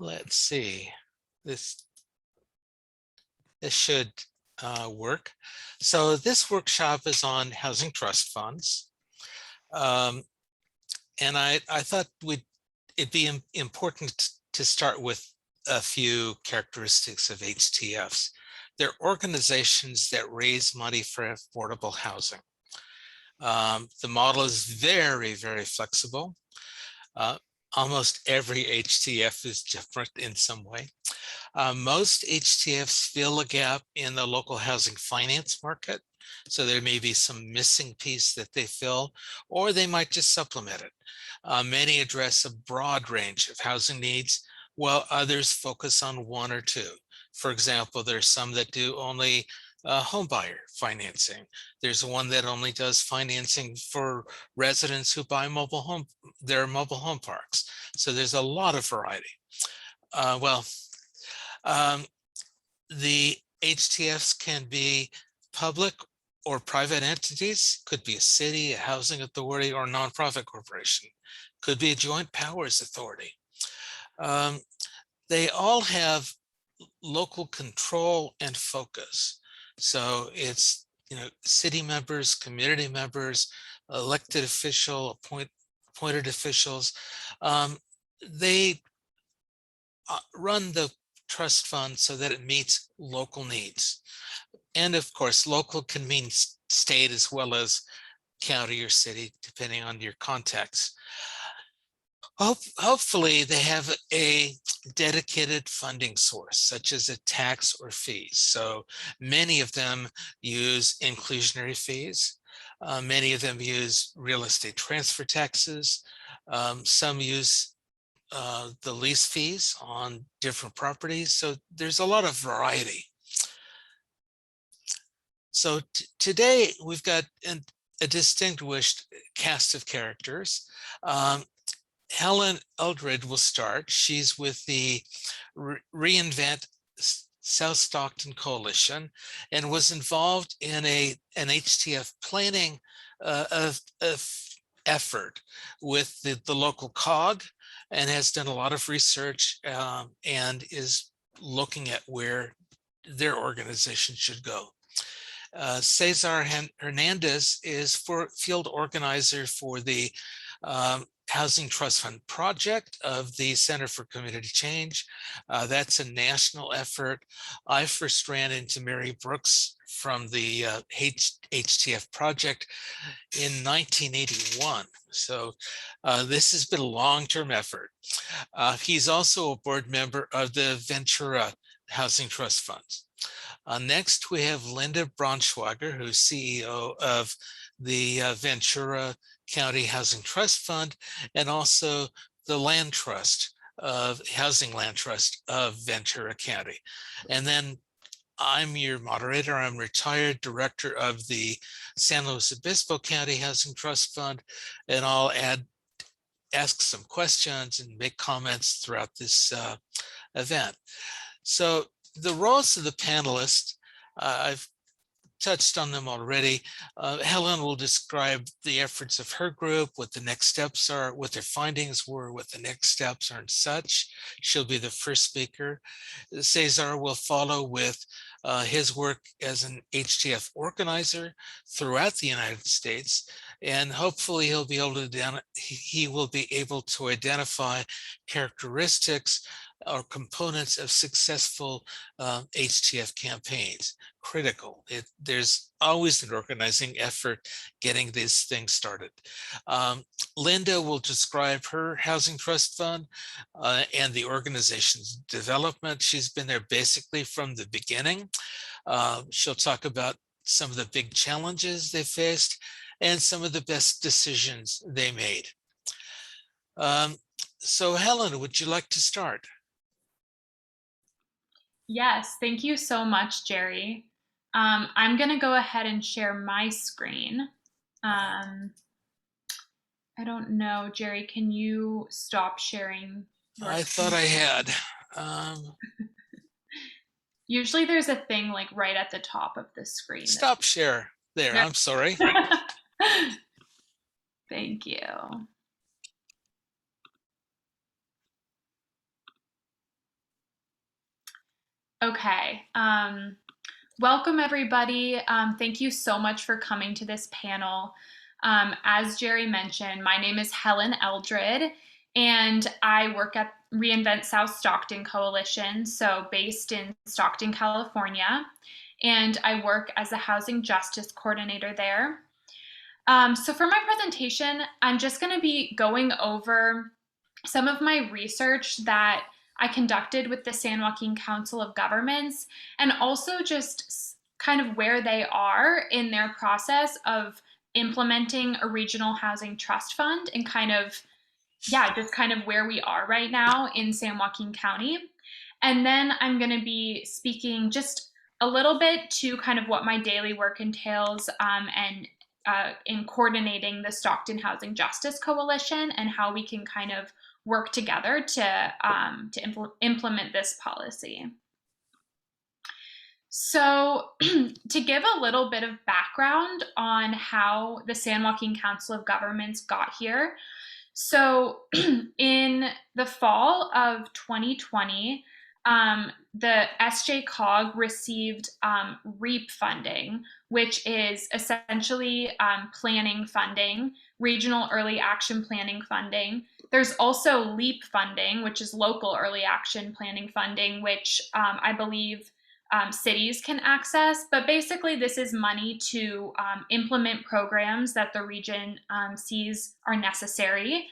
let's see, this should work. So this workshop is on housing trust funds. And I thought it'd be important to start with a few characteristics of HTFs. They're organizations that raise money for affordable housing. The model is very, very flexible. Almost every HTF is different in some way. Most HTFs fill a gap in the local housing finance market. So there may be some missing piece that they fill, or they might just supplement it. Many address a broad range of housing needs, while others focus on one or two. For example, there's some that do only home buyer financing. There's one that only does financing for residents who buy their mobile home parks. So there's a lot of variety. The HTFs can be public or private entities, could be a city, a housing authority, or a nonprofit corporation, could be a joint powers authority. They all have local control and focus. So it's, city members, community members, elected official, appointed officials. They run the trust fund so that it meets local needs. And of course, local can mean state as well as county or city, depending on your context. Hopefully they have a dedicated funding source, such as a tax or fees. So many of them use inclusionary fees. Many of them use real estate transfer taxes. Some use the lease fees on different properties. So there's a lot of variety. So today we've got a distinguished cast of characters. Helen Eldred will start. She's with the Reinvent South Stockton Coalition and was involved in an HTF planning effort with the local COG, and has done a lot of research and is looking at where their organization should go. Cesar Hernandez is field organizer for the Housing Trust Fund project of the Center for Community Change. That's a national effort. I first ran into Mary Brooks from the HTF project in 1981. So this has been a long-term effort. He's also a board member of the Ventura Housing Trust Funds. Next, we have Linda Braunschweiger, who's CEO of the Ventura County Housing Trust Fund, and also the Land Trust of Housing Land Trust of Ventura County. And then I'm your moderator. I'm retired director of the San Luis Obispo County Housing Trust Fund, and I'll ask some questions and make comments throughout this event. So the roles of the panelists, I've touched on them already. Helen will describe the efforts of her group, what the next steps are, what their findings were, what the next steps are and such. She'll be the first speaker. Cesar will follow with his work as an HTF organizer throughout the United States. And hopefully he will be able to identify characteristics or components of successful HTF campaigns. Critical. There's always an organizing effort getting these things started. Linda will describe her housing trust fund and the organization's development. She's been there basically from the beginning. She'll talk about some of the big challenges they faced and some of the best decisions they made. So Helen, would you like to start? Yes, thank you so much, Jerry. I'm going to go ahead and share my screen. I don't know, Jerry, can you stop sharing? I thought I had. Usually there's a thing like right at the top of the screen. Stop share. There, I'm sorry. Thank you. Okay. Welcome, everybody. Thank you so much for coming to this panel. As Jerry mentioned, my name is Helen Eldred, and I work at Reinvent South Stockton Coalition, so based in Stockton, California, and I work as a housing justice coordinator there. So for my presentation, I'm just going to be going over some of my research that I conducted with the San Joaquin Council of Governments, and also just kind of where they are in their process of implementing a regional housing trust fund, and just kind of where we are right now in San Joaquin County. And then I'm going to be speaking just a little bit to kind of what my daily work entails, and in coordinating the Stockton Housing Justice Coalition, and how we can kind of work together to implement this policy. So to give a little bit of background on how the San Joaquin Council of Governments got here. So in the fall of 2020, the SJCOG received REAP funding, which is essentially planning funding, regional early action planning funding. There's also LEAP funding, which is local early action planning funding, which I believe cities can access. But basically, this is money to implement programs that the region sees are necessary.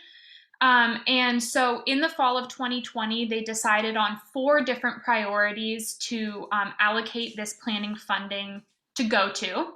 And so in the fall of 2020, they decided on 4 different priorities to allocate this planning funding to go to.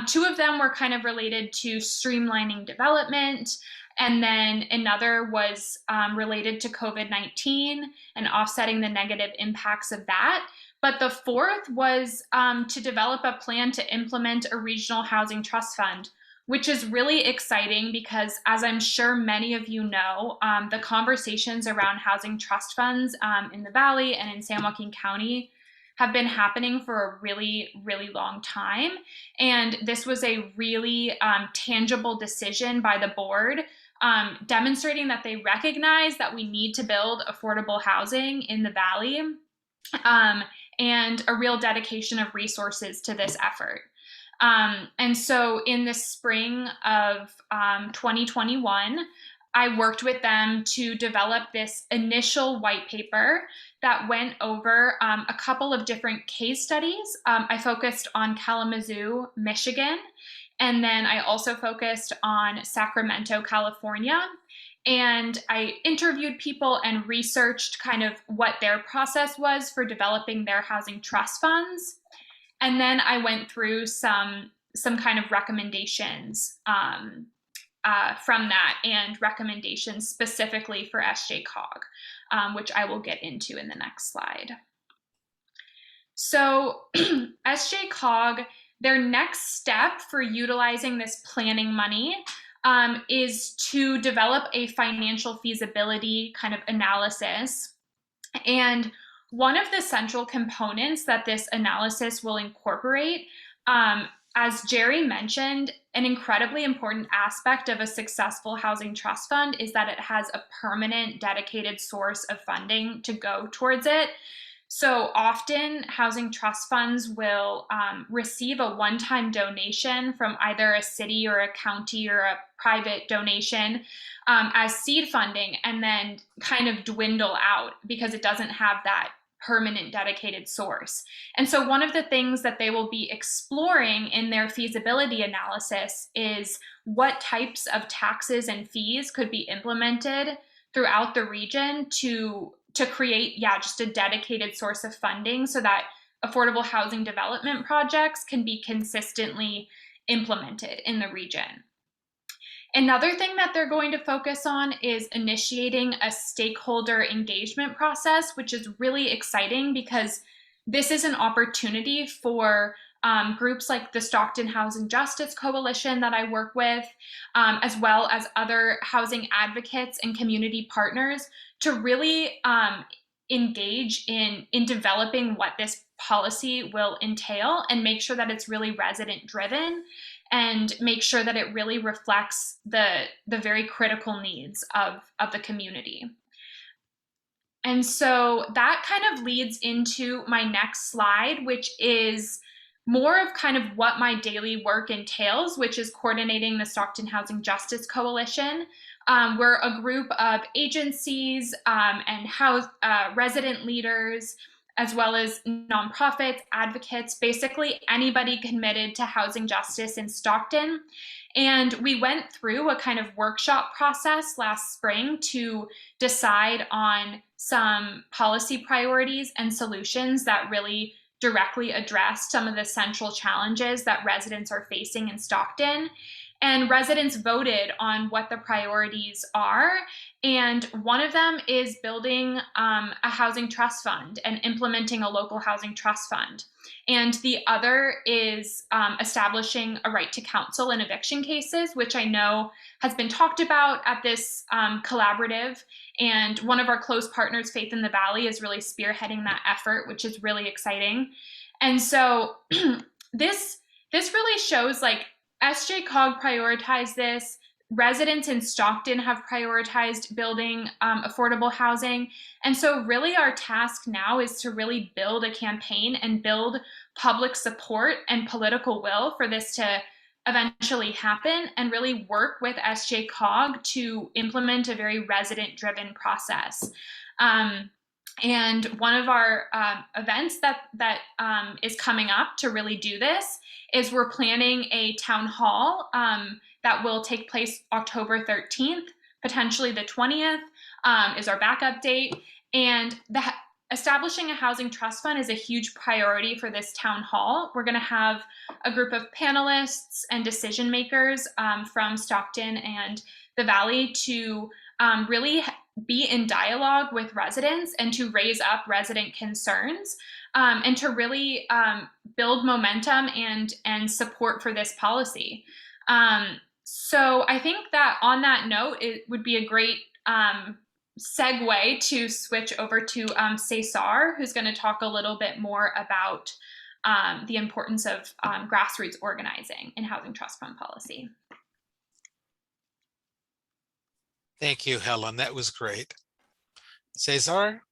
2 of them were kind of related to streamlining development, and then another was related to COVID-19 and offsetting the negative impacts of that. But the 4th was to develop a plan to implement a regional housing trust fund, which is really exciting because, as I'm sure many of you know, the conversations around housing trust funds in the Valley and in San Joaquin County have been happening for a really, really long time. And this was a really tangible decision by the board, demonstrating that they recognize that we need to build affordable housing in the Valley, and a real dedication of resources to this effort. And so in the spring of 2021, I worked with them to develop this initial white paper that went over a couple of different case studies. I focused on Kalamazoo, Michigan, and then I also focused on Sacramento, California. And I interviewed people and researched kind of what their process was for developing their housing trust funds. And then I went through some kind of recommendations from that, and recommendations specifically for SJCOG, which I will get into in the next slide. So SJCOG, their next step for utilizing this planning money is to develop a financial feasibility kind of analysis. And one of the central components that this analysis will incorporate, as Jerry mentioned, an incredibly important aspect of a successful housing trust fund is that it has a permanent, dedicated source of funding to go towards it. So often, housing trust funds will receive a one-time donation from either a city or a county or a private donation as seed funding, and then kind of dwindle out because it doesn't have that permanent dedicated source. And so one of the things that they will be exploring in their feasibility analysis is what types of taxes and fees could be implemented throughout the region to create, just a dedicated source of funding so that affordable housing development projects can be consistently implemented in the region. Another thing that they're going to focus on is initiating a stakeholder engagement process, which is really exciting because this is an opportunity for groups like the Stockton Housing Justice Coalition that I work with, as well as other housing advocates and community partners, to really engage in developing what this policy will entail and make sure that it's really resident driven, and make sure that it really reflects the very critical needs of the community. And so that kind of leads into my next slide, which is more of kind of what my daily work entails, which is coordinating the Stockton Housing Justice Coalition. We're a group of agencies and resident leaders, as well as nonprofits, advocates, basically anybody committed to housing justice in Stockton. And we went through a kind of workshop process last spring to decide on some policy priorities and solutions that really directly address some of the central challenges that residents are facing in Stockton. And residents voted on what the priorities are. And one of them is building a housing trust fund and implementing a local housing trust fund. And the other is establishing a right to counsel in eviction cases, which I know has been talked about at this collaborative. And one of our close partners, Faith in the Valley, is really spearheading that effort, which is really exciting. And so this really shows like SJCOG prioritized this. Residents in Stockton have prioritized building affordable housing. And so really our task now is to really build a campaign and build public support and political will for this to eventually happen, and really work with SJCOG to implement a very resident-driven process. And one of our events that is coming up to really do this is we're planning a town hall that will take place October 13th, potentially the 20th is our backup date. And establishing a housing trust fund is a huge priority for this town hall. We're going to have a group of panelists and decision makers from Stockton and the Valley to really be in dialogue with residents and to raise up resident concerns and to really build momentum and support for this policy. So I think that on that note, it would be a great segue to switch over to Cesar, who's going to talk a little bit more about the importance of grassroots organizing in housing trust fund policy. Thank you, Helen. That was great. Cesar?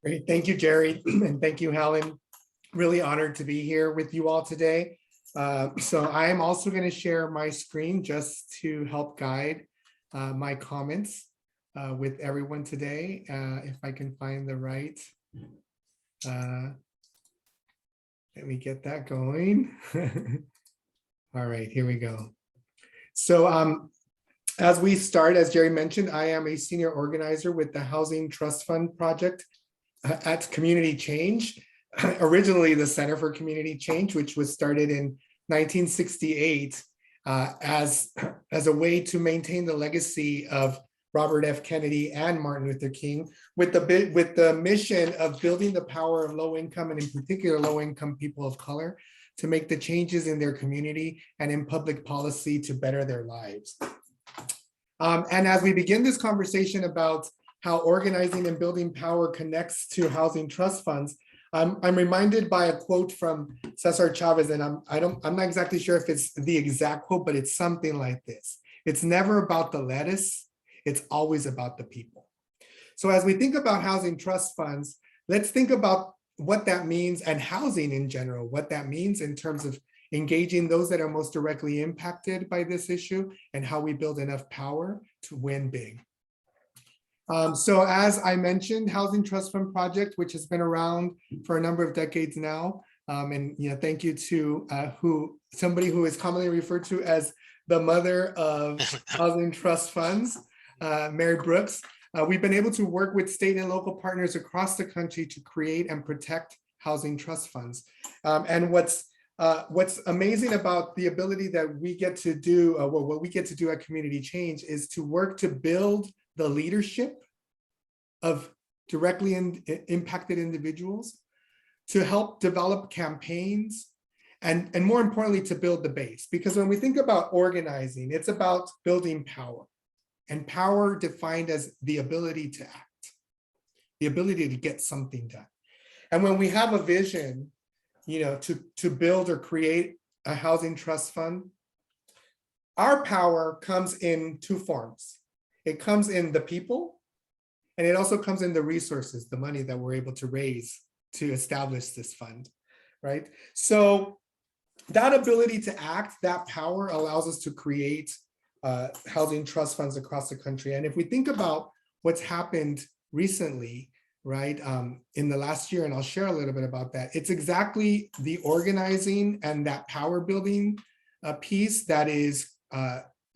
Great. Thank you, Jerry. And thank you, Helen. Really honored to be here with you all today. So I am also going to share my screen just to help guide my comments with everyone today. If I can find the right, let me get that going. All right, here we go. So as we start, as Jerry mentioned, I am a senior organizer with the Housing Trust Fund Project at Community Change, originally the Center for Community Change, which was started in 1968 as a way to maintain the legacy of Robert F. Kennedy and Martin Luther King, with the mission of building the power of low income, and in particular low income people of color, to make the changes in their community and in public policy to better their lives. And as we begin this conversation about how organizing and building power connects to housing trust funds, I'm reminded by a quote from Cesar Chavez, and I'm not exactly sure if it's the exact quote, but it's something like this: "It's never about the lettuce, it's always about the people." So as we think about housing trust funds, let's think about what that means, and housing in general, what that means in terms of engaging those that are most directly impacted by this issue, and how we build enough power to win big. So as I mentioned, Housing Trust Fund Project, which has been around for a number of decades now, and thank you to somebody who is commonly referred to as the mother of housing trust funds, Mary Brooks. We've been able to work with state and local partners across the country to create and protect housing trust funds. And what's amazing about the ability that we get to do, what we get to do at Community Change, is to work to build the leadership of directly impacted individuals, to help develop campaigns, and more importantly, to build the base. Because when we think about organizing, it's about building power, and power defined as the ability to act, the ability to get something done. And when we have a vision, to build or create a housing trust fund, our power comes in two forms. It comes in the people, And it also comes in the resources, the money that we're able to raise to establish this fund, right? So that ability to act, that power allows us to create housing trust funds across the country. And if we think about what's happened recently, right, in the last year, and I'll share a little bit about that, it's exactly the organizing and that power building piece that is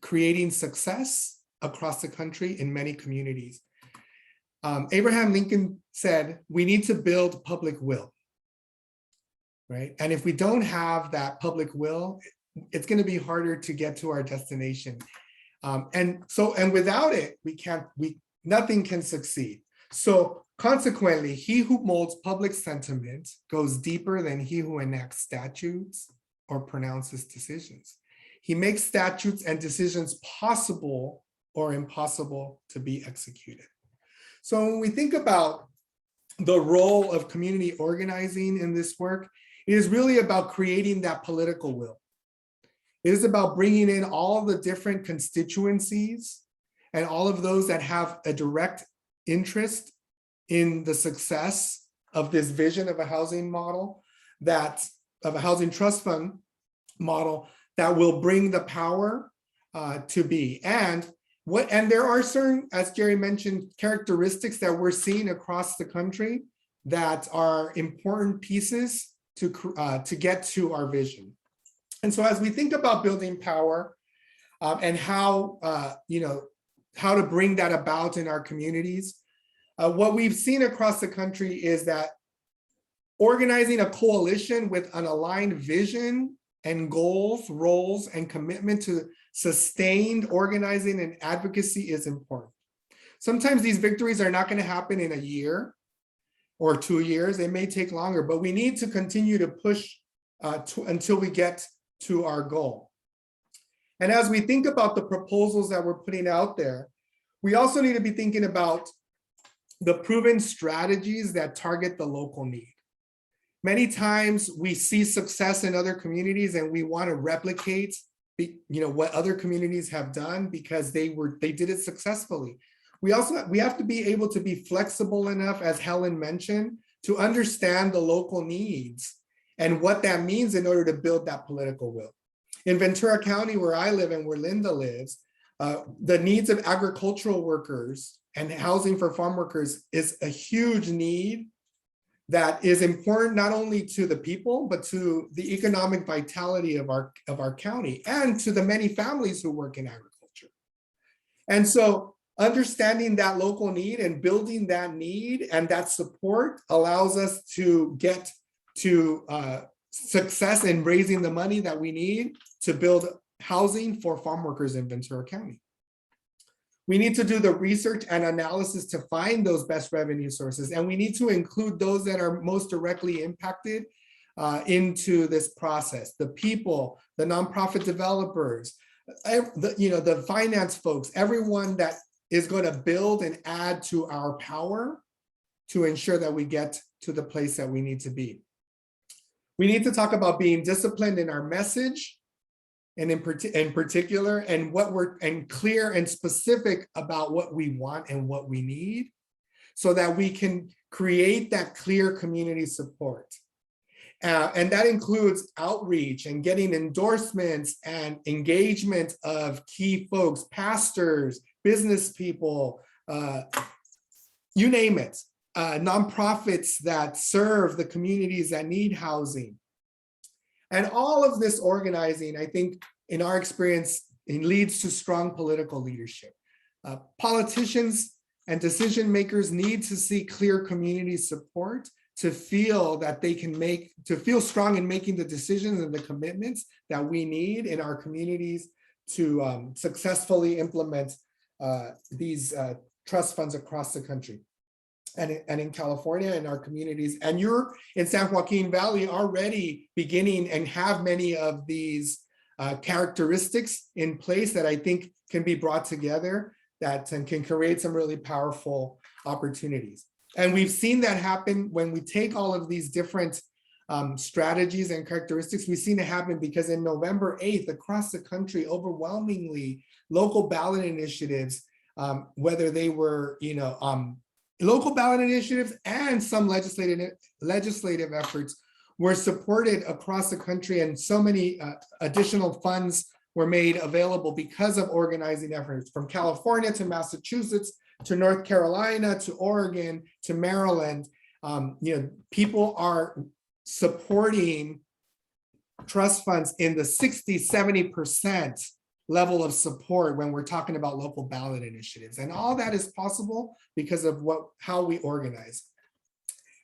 creating success across the country in many communities. Abraham Lincoln said, we need to build public will, right? And if we don't have that public will, it's going to be harder to get to our destination. And without it, nothing can succeed. So consequently, he who molds public sentiment goes deeper than he who enacts statutes or pronounces decisions. He makes statutes and decisions possible or impossible to be executed. So when we think about the role of community organizing in this work, it is really about creating that political will. It is about bringing in all the different constituencies and all of those that have a direct interest in the success of this vision of a housing model, of a housing trust fund model that will bring the power to be. And there are certain, as Jerry mentioned, characteristics that we're seeing across the country that are important pieces to get to our vision. And so as we think about building power and how to bring that about in our communities, what we've seen across the country is that organizing a coalition with an aligned vision and goals, roles, and commitment to sustained organizing and advocacy is important. Sometimes these victories are not going to happen in a year or 2 years. They may take longer, but we need to continue to push until we get to our goal. And as we think about the proposals that we're putting out there, we also need to be thinking about the proven strategies that target the local need. Many times we see success in other communities and we want to replicate what other communities have done because they did it successfully. We have to be able to be flexible enough, as Helen mentioned, to understand the local needs and what that means in order to build that political will. In Ventura County, where I live and where Linda lives, the needs of agricultural workers and housing for farm workers is a huge need that is important not only to the people, but to the economic vitality of our county and to the many families who work in agriculture. And so understanding that local need and building that need and that support allows us to get to success in raising the money that we need to build housing for farm workers in Ventura County. We need to do the research and analysis to find those best revenue sources, and we need to include those that are most directly impacted into this process. The people, the nonprofit developers, the finance folks, everyone that is going to build and add to our power to ensure that we get to the place that we need to be. We need to talk about being disciplined in our message, and in particular, and clear and specific about what we want and what we need, so that we can create that clear community support. And that includes outreach and getting endorsements and engagement of key folks, pastors, business people, you name it, nonprofits that serve the communities that need housing. And all of this organizing, I think, in our experience, it leads to strong political leadership. Politicians and decision makers need to see clear community support to feel that they can feel strong in making the decisions and the commitments that we need in our communities to successfully implement these trust funds across the country. And in California, in our communities, and you're in San Joaquin Valley already beginning and have many of these characteristics in place that I think can be brought together that can create some really powerful opportunities. And we've seen that happen when we take all of these different strategies and characteristics. We've seen it happen because in November 8th, across the country, overwhelmingly, local ballot initiatives, whether they were local ballot initiatives and some legislative efforts were supported across the country, and so many additional funds were made available because of organizing efforts from California to Massachusetts to North Carolina to Oregon to Maryland. People are supporting trust funds in the 60-70% level of support when we're talking about local ballot initiatives. And all that is possible because of how we organize.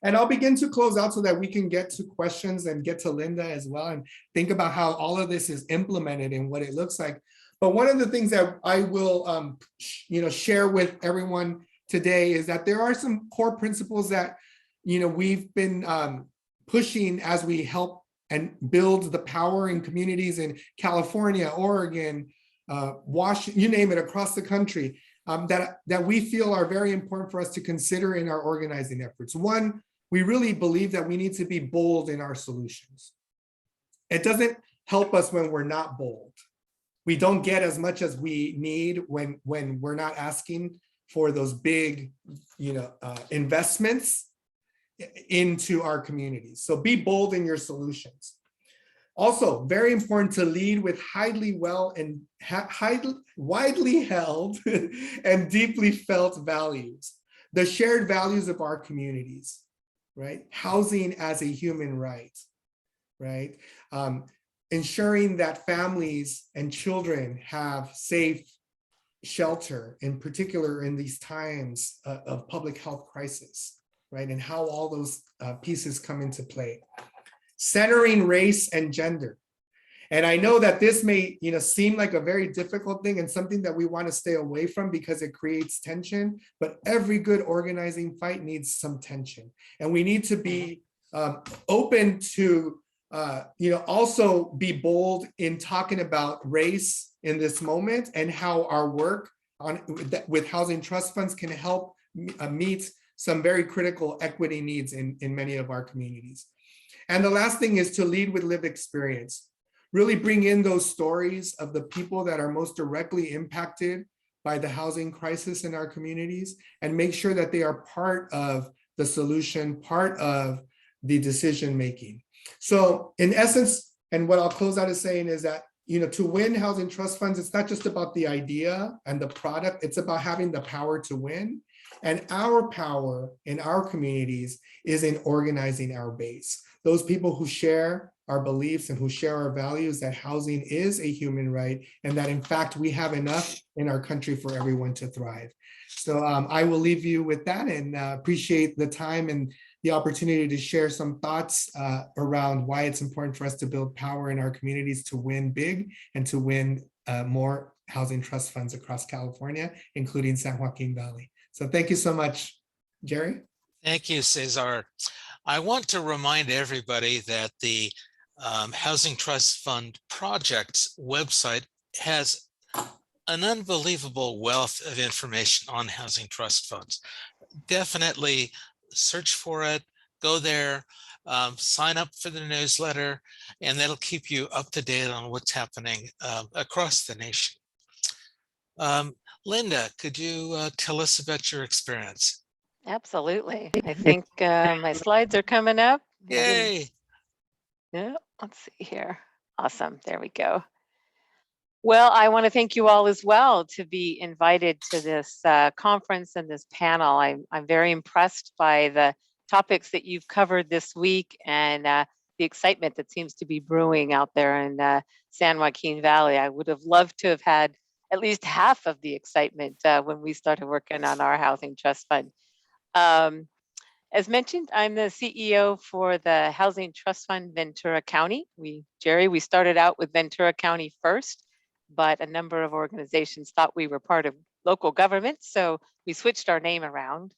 And I'll begin to close out so that we can get to questions and get to Linda as well and think about how all of this is implemented and what it looks like. But one of the things that I will share with everyone today is that there are some core principles that we've been pushing as we help and build the power in communities in California, Oregon, Washington, you name it, across the country, that we feel are very important for us to consider in our organizing efforts. One, we really believe that we need to be bold in our solutions. It doesn't help us when we're not bold. We don't get as much as we need when we're not asking for those big, investments into our communities. So be bold in your solutions. Also, very important to lead with widely held and deeply felt values, the shared values of our communities, right? Housing as a human right, right? Ensuring that families and children have safe shelter, in particular in these times of public health crisis, right? And how all those pieces come into play. Centering race and gender. And I know that this may seem like a very difficult thing and something that we want to stay away from because it creates tension, but every good organizing fight needs some tension. And we need to be open to also be bold in talking about race in this moment and how our work with housing trust funds can help meet some very critical equity needs in many of our communities. And the last thing is to lead with lived experience. Really bring in those stories of the people that are most directly impacted by the housing crisis in our communities and make sure that they are part of the solution, part of the decision making. So in essence, and what I'll close out is saying is that, to win housing trust funds, it's not just about the idea and the product, it's about having the power to win. And our power in our communities is in organizing our base. Those people who share our beliefs and who share our values that housing is a human right and that in fact we have enough in our country for everyone to thrive. So I will leave you with that and appreciate the time and the opportunity to share some thoughts around why it's important for us to build power in our communities to win big and to win more housing trust funds across California, including San Joaquin Valley. So thank you so much, Jerry. Thank you, Cesar. I want to remind everybody that the Housing Trust Fund Project's website has an unbelievable wealth of information on housing trust funds. Definitely search for it, go there, sign up for the newsletter, and that'll keep you up to date on what's happening across the nation. Linda, could you tell us about your experience? Absolutely. I think my slides are coming up. Yay. Yeah, let's see here. Awesome. There we go. Well, I want to thank you all as well to be invited to this conference and this panel. I'm very impressed by the topics that you've covered this week and the excitement that seems to be brewing out there in San Joaquin Valley. I would have loved to have had at least half of the excitement when we started working on our housing trust fund. As mentioned, I'm the CEO for the Housing Trust Fund Ventura County. Jerry, we started out with Ventura County first, but a number of organizations thought we were part of local government, so we switched our name around.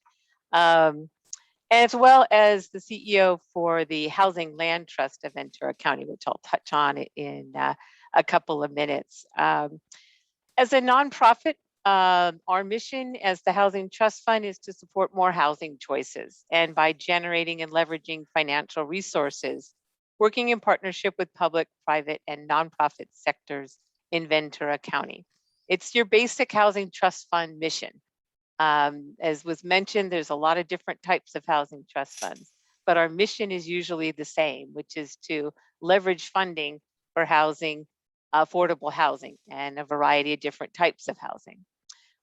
As well as the CEO for the Housing Land Trust of Ventura County, which I'll touch on in a couple of minutes. As a nonprofit, our mission as the Housing Trust Fund is to support more housing choices, and by generating and leveraging financial resources, working in partnership with public, private, and nonprofit sectors in Ventura County. It's your basic housing trust fund mission. As was mentioned, there's a lot of different types of housing trust funds, but our mission is usually the same, which is to leverage funding for housing, affordable housing, and a variety of different types of housing.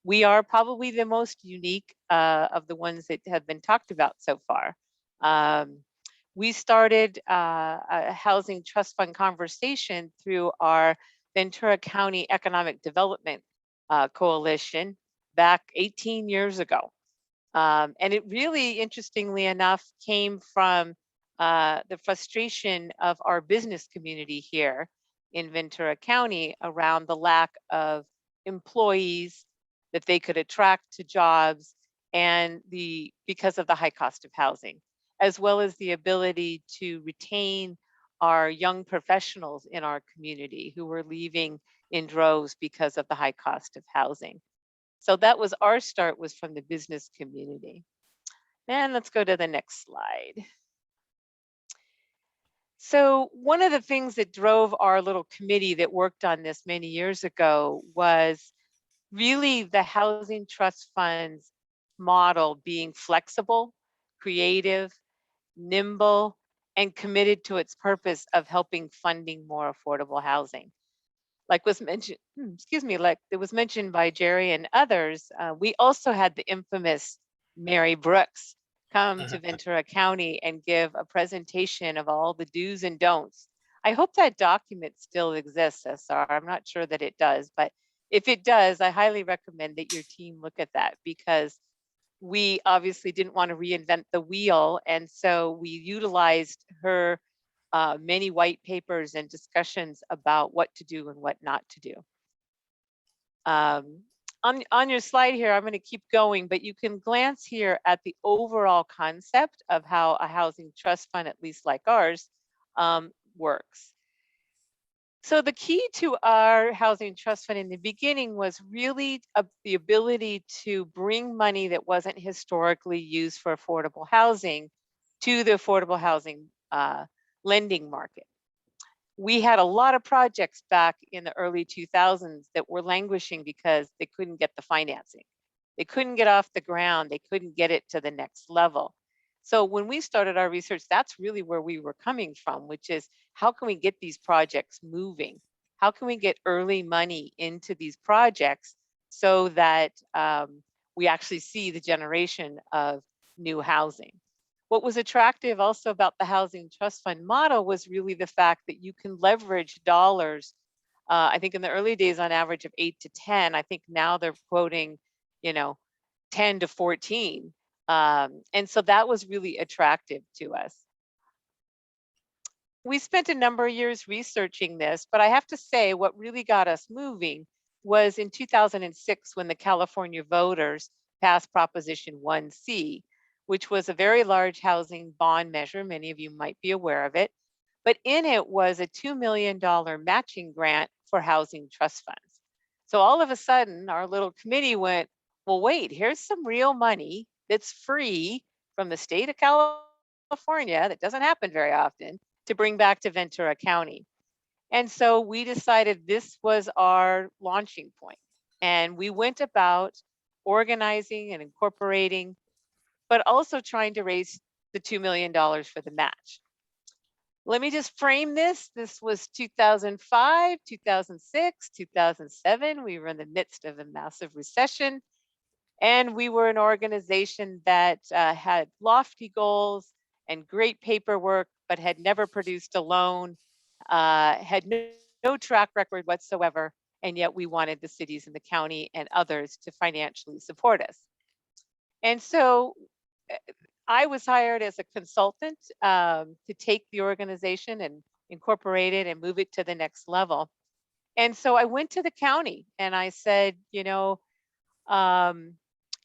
We are probably the most unique of the ones that have been talked about so far. We started a housing trust fund conversation through our Ventura County Economic Development Coalition back 18 years ago. And it really, interestingly enough, came from the frustration of our business community here in Ventura County around the lack of employees that they could attract to jobs, and because of the high cost of housing, as well as the ability to retain our young professionals in our community who were leaving in droves because of the high cost of housing. So that was our start, was from the business community. And let's go to the next slide. So one of the things that drove our little committee that worked on this many years ago was really the housing trust funds model being flexible, creative, nimble, and committed to its purpose of helping funding more affordable housing. Like was mentioned, like it was mentioned by Jerry and others, we also had the infamous Mary Brooks come to Ventura County and give a presentation of all the do's and don'ts. I hope that document still exists, SR. I'm not sure that it does, but if it does, I highly recommend that your team look at that, because we obviously didn't want to reinvent the wheel. And so we utilized her many white papers and discussions about what to do and what not to do. On your slide here, I'm going to keep going, but you can glance here at the overall concept of how a housing trust fund, at least like ours, works. So the key to our housing trust fund in the beginning was really the ability to bring money that wasn't historically used for affordable housing to the affordable housing lending market. We had a lot of projects back in the early 2000s that were languishing because they couldn't get the financing. They couldn't get off the ground. They couldn't get it to the next level. So when we started our research, that's really where we were coming from, which is how can we get these projects moving? How can we get early money into these projects so that we actually see the generation of new housing? What was attractive also about the housing trust fund model was really the fact that you can leverage dollars. I think in the early days on average of 8 to 10, I think now they're quoting, 10 to 14. And so that was really attractive to us. We spent a number of years researching this, but I have to say what really got us moving was in 2006 when the California voters passed Proposition 1C, which was a very large housing bond measure. Many of you might be aware of it, but in it was a $2 million matching grant for housing trust funds. So all of a sudden our little committee went, well, wait, here's some real money that's free from the state of California, that doesn't happen very often, to bring back to Ventura County. And so we decided this was our launching point. And we went about organizing and incorporating, but also trying to raise the $2 million for the match. Let me just frame this. This was 2005, 2006, 2007. We were in the midst of a massive recession. And we were an organization that had lofty goals and great paperwork, but had never produced a loan, had no track record whatsoever. And yet we wanted the cities and the county and others to financially support us. And so I was hired as a consultant to take the organization and incorporate it and move it to the next level. And so I went to the county and I said,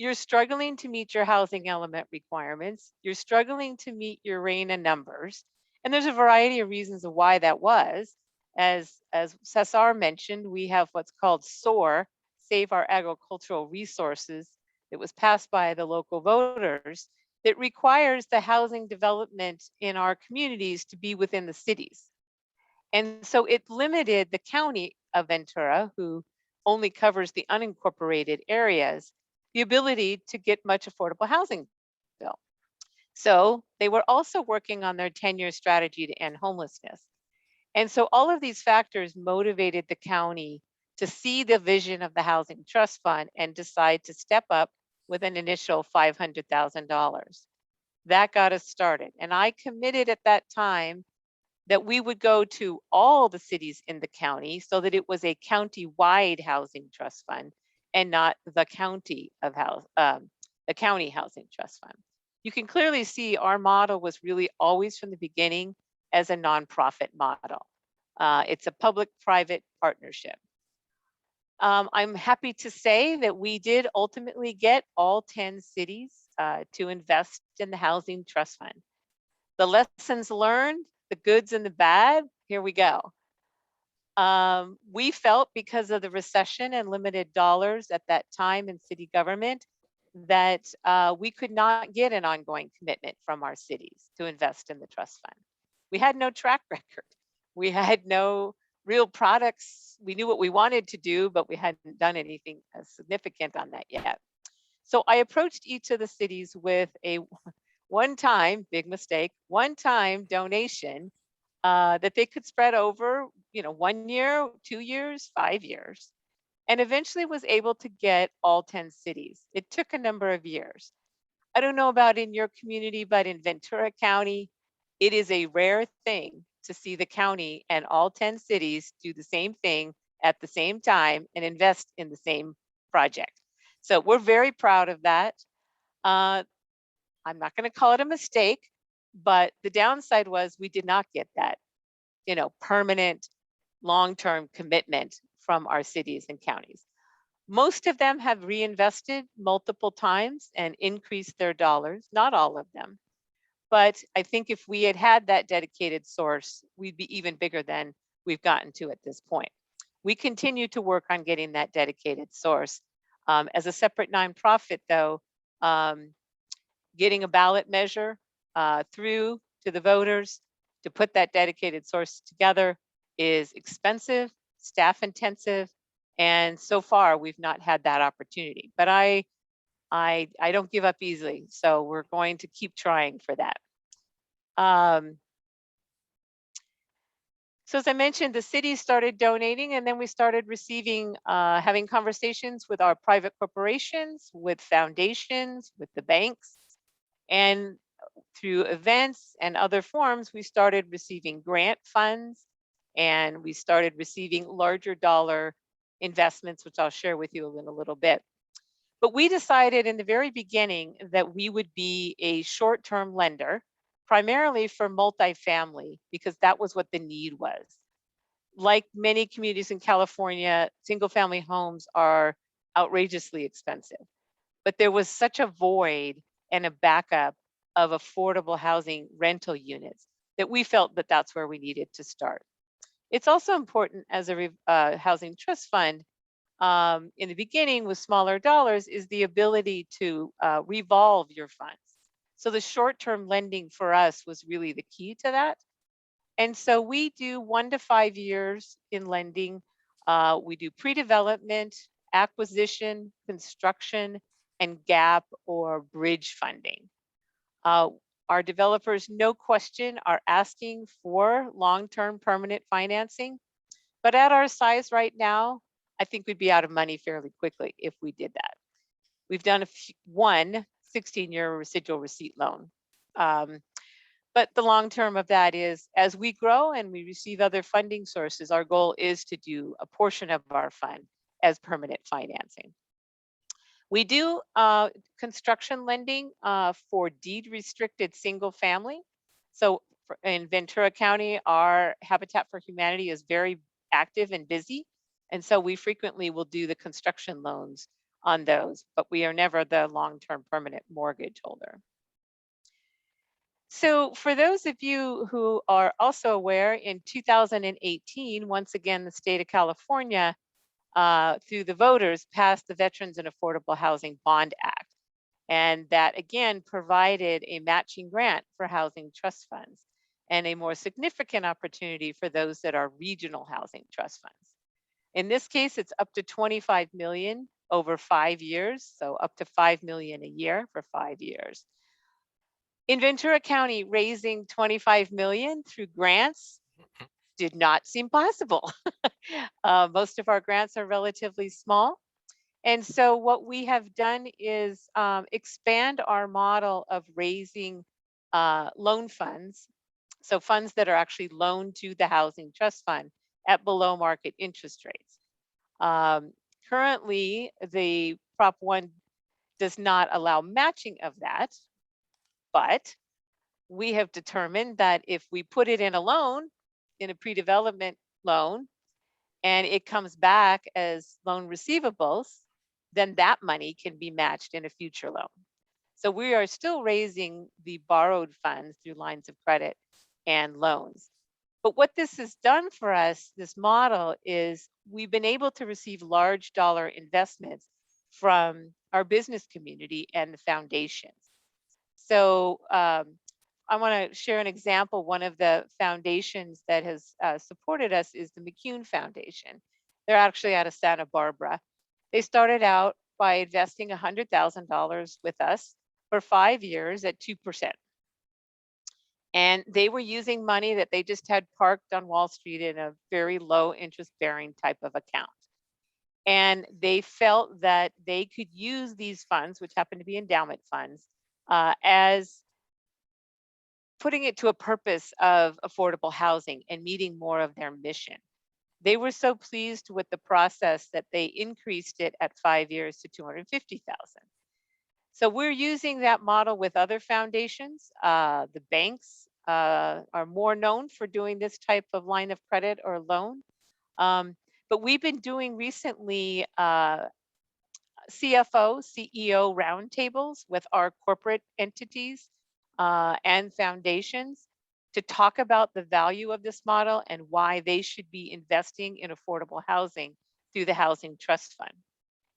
you're struggling to meet your housing element requirements. You're struggling to meet your RENA numbers. And there's a variety of reasons of why that was. As Cesar mentioned, we have what's called SOAR, Save Our Agricultural Resources, that was passed by the local voters, that requires the housing development in our communities to be within the cities. And so it limited the county of Ventura, who only covers the unincorporated areas, the ability to get much affordable housing built. So they were also working on their 10-year strategy to end homelessness. And so all of these factors motivated the county to see the vision of the Housing Trust Fund and decide to step up with an initial $500,000. That got us started. And I committed at that time that we would go to all the cities in the county so that it was a county-wide housing trust fund and not the county housing trust fund. You can clearly see our model was really always from the beginning as a nonprofit model. It's a public-private partnership. I'm happy to say that we did ultimately get all 10 cities to invest in the Housing Trust Fund. The lessons learned, the goods and the bad, here we go. We felt because of the recession and limited dollars at that time in city government that we could not get an ongoing commitment from our cities to invest in the trust fund. We had no track record. We had no real products. We knew what we wanted to do, but we hadn't done anything significant on that yet. So I approached each of the cities with a one-time, big mistake, one-time donation that they could spread over, 1 year, 2 years, 5 years, and eventually was able to get all 10 cities. It took a number of years. I don't know about in your community, but in Ventura County, it is a rare thing to see the county and all 10 cities do the same thing at the same time and invest in the same project. So we're very proud of that. I'm not going to call it a mistake, but the downside was we did not get that, permanent long-term commitment from our cities and counties. Most of them have reinvested multiple times and increased their dollars, not all of them. But I think if we had had that dedicated source, we'd be even bigger than we've gotten to at this point. We continue to work on getting that dedicated source. As a separate nonprofit, though, getting a ballot measure through to the voters to put that dedicated source together is expensive, staff intensive, and so far we've not had that opportunity. But I don't give up easily, so we're going to keep trying for that. So as I mentioned, the city started donating, and then we started receiving, having conversations with our private corporations, with foundations, with the banks, and through events and other forms, we started receiving grant funds, and we started receiving larger dollar investments, which I'll share with you in a little bit. But we decided in the very beginning that we would be a short-term lender, primarily for multifamily, because that was what the need was. Like many communities in California, single-family homes are outrageously expensive, but there was such a void and a backup of affordable housing rental units that we felt that that's where we needed to start. It's also important as a housing trust fund in the beginning with smaller dollars is the ability to revolve your funds. So the short-term lending for us was really the key to that. And so we do 1 to 5 years in lending. We do pre-development, acquisition, construction, and gap or bridge funding. Our developers, no question, are asking for long-term permanent financing. But at our size right now, I think we'd be out of money fairly quickly if we did that. We've done one 16-year residual receipt loan. But the long term of that is as we grow and we receive other funding sources, our goal is to do a portion of our fund as permanent financing. We do construction lending for deed restricted single family. So in Ventura County, our Habitat for Humanity is very active and busy. And so we frequently will do the construction loans on those, but we are never the long-term permanent mortgage holder. So for those of you who are also aware, in 2018, once again, the state of California, through the voters, passed the Veterans and Affordable Housing Bond Act. And that again provided a matching grant for housing trust funds and a more significant opportunity for those that are regional housing trust funds. In this case, it's up to $25 million over 5 years, so up to $5 million a year for 5 years. In Ventura County, raising $25 million through grants did not seem possible. Most of our grants are relatively small. And so what we have done is expand our model of raising loan funds. So funds that are actually loaned to the Housing Trust Fund at below market interest rates. Currently, the Prop 1 does not allow matching of that, but we have determined that if we put it in a loan, in a pre-development loan, and it comes back as loan receivables, then that money can be matched in a future loan. So we are still raising the borrowed funds through lines of credit and loans. But what this has done for us, this model, is we've been able to receive large dollar investments from our business community and the foundations. So I want to share an example. One of the foundations that has supported us is the McCune Foundation. They're actually out of Santa Barbara. They started out by investing $100,000 with us for 5 years at 2%. And they were using money that they just had parked on Wall Street in a very low interest bearing type of account. And they felt that they could use these funds, which happen to be endowment funds, as putting it to a purpose of affordable housing and meeting more of their mission. They were so pleased with the process that they increased it at 5 years to $250,000. So we're using that model with other foundations. The banks are more known for doing this type of line of credit or loan. But we've been doing recently CFO, CEO roundtables with our corporate entities and foundations to talk about the value of this model and why they should be investing in affordable housing through the Housing Trust Fund.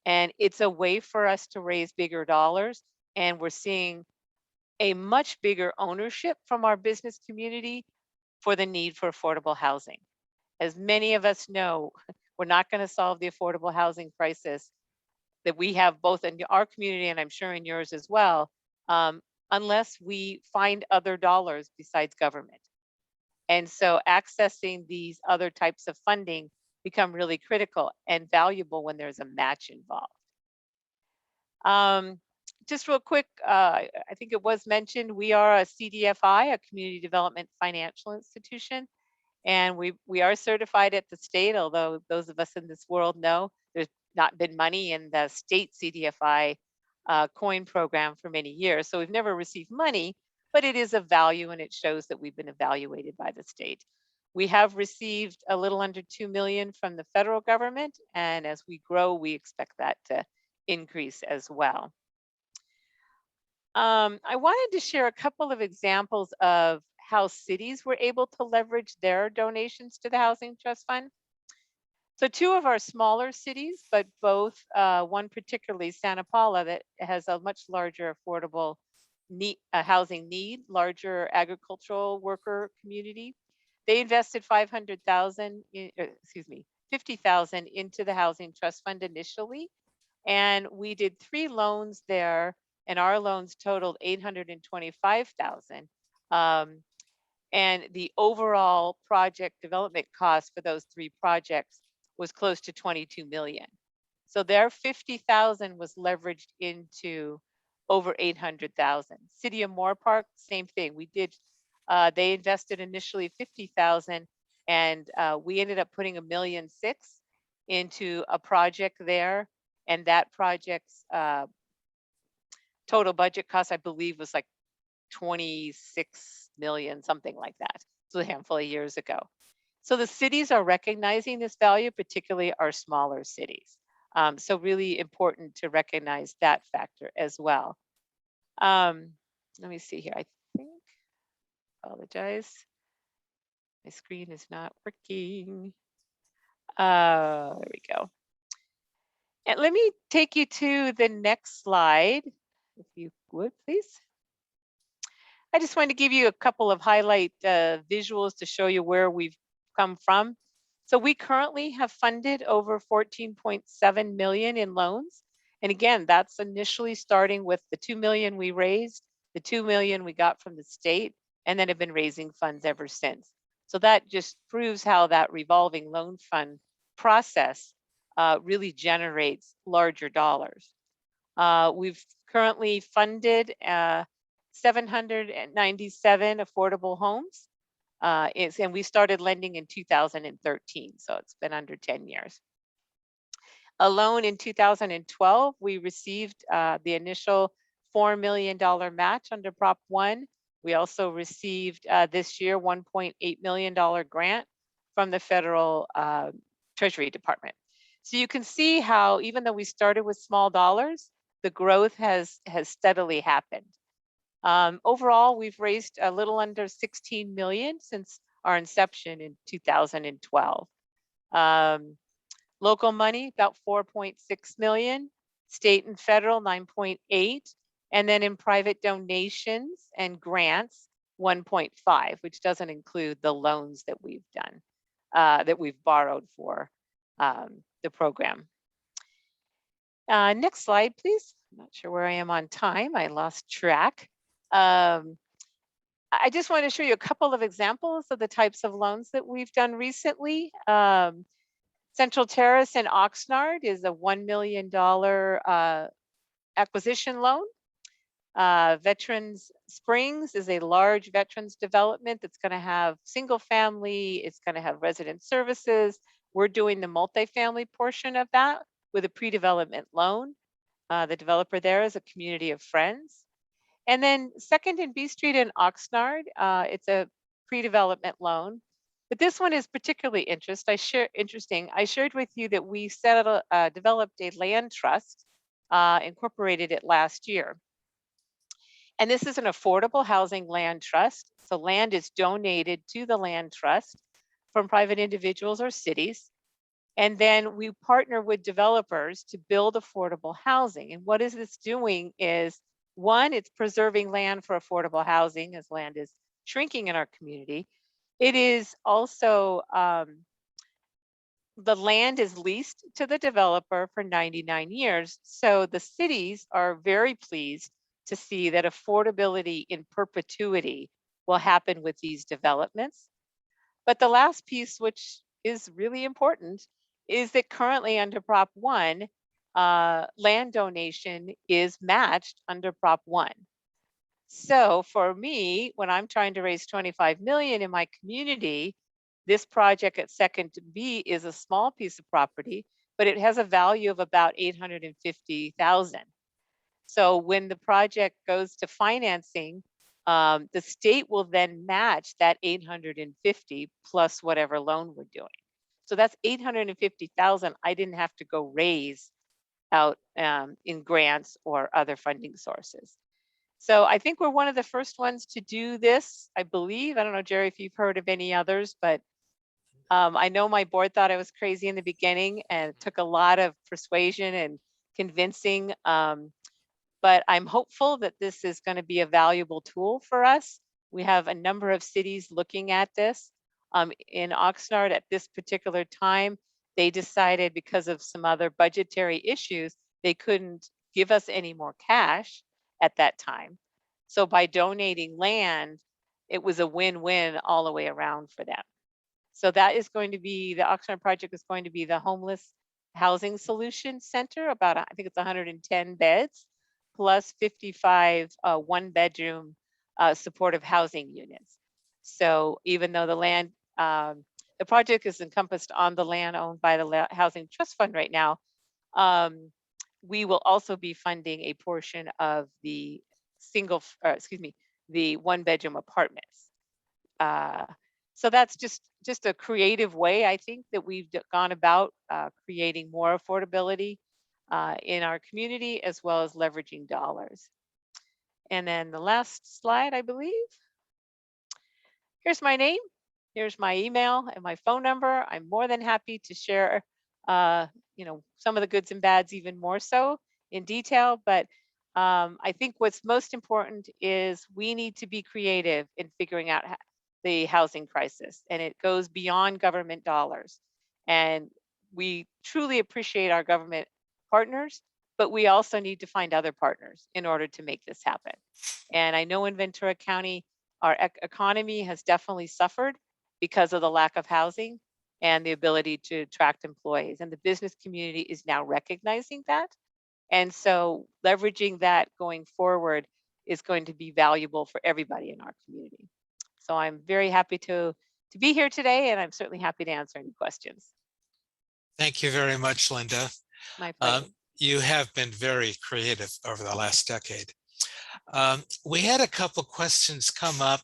And it's a way for us to raise bigger dollars. And we're seeing a much bigger ownership from our business community for the need for affordable housing. As many of us know, we're not going to solve the affordable housing crisis that we have both in our community and I'm sure in yours as well, unless we find other dollars besides government. And so accessing these other types of funding become really critical and valuable when there's a match involved. Just real quick, I think it was mentioned, we are a CDFI, a Community Development Financial Institution, and we are certified at the state, although those of us in this world know there's not been money in the state CDFI coin program for many years. So we've never received money, but it is of value and it shows that we've been evaluated by the state. We have received a little under 2 million from the federal government, and as we grow, we expect that to increase as well. I wanted to share a couple of examples of how cities were able to leverage their donations to the Housing Trust Fund. So 2 of our smaller cities, but both, one particularly Santa Paula that has a much larger affordable housing need, larger agricultural worker community. They invested 50,000 into the Housing Trust Fund initially. And we did 3 loans there, and our loans totaled 825,000. And the overall project development cost for those 3 projects was close to 22 million. So their 50,000 was leveraged into over 800,000. City of Moore Park, same thing. We did, they invested initially 50,000, and we ended up putting $1.6 million into a project there. And that project's total budget cost, I believe, was like 26 million, something like that. So a handful of years ago. So the cities are recognizing this value, particularly our smaller cities. So really important to recognize that factor as well. Let me see here, I think, apologize. My screen is not working. There we go. And let me take you to the next slide, if you would, please. I just wanted to give you a couple of highlight visuals to show you where we've come from. So we currently have funded over 14.7 million in loans. And again, that's initially starting with the 2 million we raised, the 2 million we got from the state, and then have been raising funds ever since. So that just proves how that revolving loan fund process really generates larger dollars. We've currently funded 797 affordable homes. And we started lending in 2013, so it's been under 10 years. A loan in 2012, we received the initial $4 million match under Prop 1. We also received this year $1.8 million grant from the federal Treasury Department. So you can see how, even though we started with small dollars, the growth has steadily happened. Overall, we've raised a little under 16 million since our inception in 2012. Local money, about 4.6 million, state and federal, 9.8, and then in private donations and grants, 1.5, which doesn't include the loans that we've done, that we've borrowed for the program. Next slide, please. I'm not sure where I am on time. I lost track. I just want to show you a couple of examples of the types of loans that we've done recently. Central Terrace in Oxnard is a $1 million acquisition loan. Veterans Springs is a large veterans development that's going to have single family, it's going to have resident services. We're doing the multifamily portion of that with a pre-development loan. The developer there is a community of friends. And then Second and B Street in Oxnard, it's a pre-development loan. But this one is particularly interesting. I shared with you that we developed a land trust, incorporated it last year. And this is an affordable housing land trust. So land is donated to the land trust from private individuals or cities. And then we partner with developers to build affordable housing. And what is this doing is, one, it's preserving land for affordable housing as land is shrinking in our community. It is also, the land is leased to the developer for 99 years. So the cities are very pleased to see that affordability in perpetuity will happen with these developments. But the last piece, which is really important, is that currently under Prop 1, land donation is matched under Prop 1. So for me, when I'm trying to raise 25 million in my community, this project at Second B is a small piece of property, but it has a value of about 850,000. So when the project goes to financing, the state will then match that 850 plus whatever loan we're doing. So that's 850,000 I didn't have to go raise out in grants or other funding sources. So I think we're one of the first ones to do this, I believe. I don't know, Jerry, if you've heard of any others, but I know my board thought I was crazy in the beginning, and it took a lot of persuasion and convincing. But I'm hopeful that this is going to be a valuable tool for us. We have a number of cities looking at this. In Oxnard at this particular time, they decided because of some other budgetary issues, they couldn't give us any more cash at that time. So by donating land, it was a win-win all the way around for them. So that is going to be, the Oxnard project is going to be the Homeless Housing Solution Center, about, I think it's 110 beds, plus 55 one-bedroom supportive housing units. So even though the land, the project is encompassed on the land owned by the Housing Trust Fund right now, we will also be funding a portion of the the one-bedroom apartments. So that's just a creative way, I think, that we've gone about creating more affordability in our community, as well as leveraging dollars. And then the last slide, I believe. Here's my name. Here's my email and my phone number. I'm more than happy to share, some of the goods and bads even more so in detail. But I think what's most important is we need to be creative in figuring out the housing crisis, and it goes beyond government dollars. And we truly appreciate our government partners, but we also need to find other partners in order to make this happen. And I know in Ventura County, our economy has definitely suffered because of the lack of housing and the ability to attract employees. And the business community is now recognizing that. And so leveraging that going forward is going to be valuable for everybody in our community. So I'm very happy to be here today, and I'm certainly happy to answer any questions. Thank you very much, Linda. My pleasure. You have been very creative over the last decade. We had a couple questions come up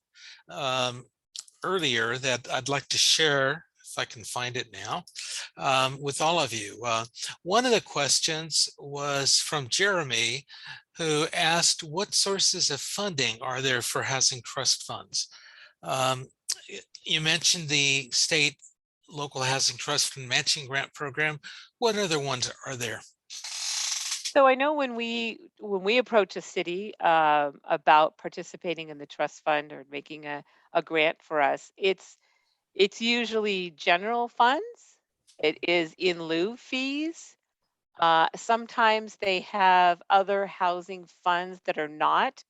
earlier that I'd like to share, if I can find it now, with all of you. One of the questions was from Jeremy, who asked, what sources of funding are there for housing trust funds? You mentioned the state local housing trust fund matching grant program. What other ones are there? So I know when we approach a city about participating in the trust fund or making a grant for us, it's usually general funds. It is in lieu fees. Sometimes they have other housing funds that are not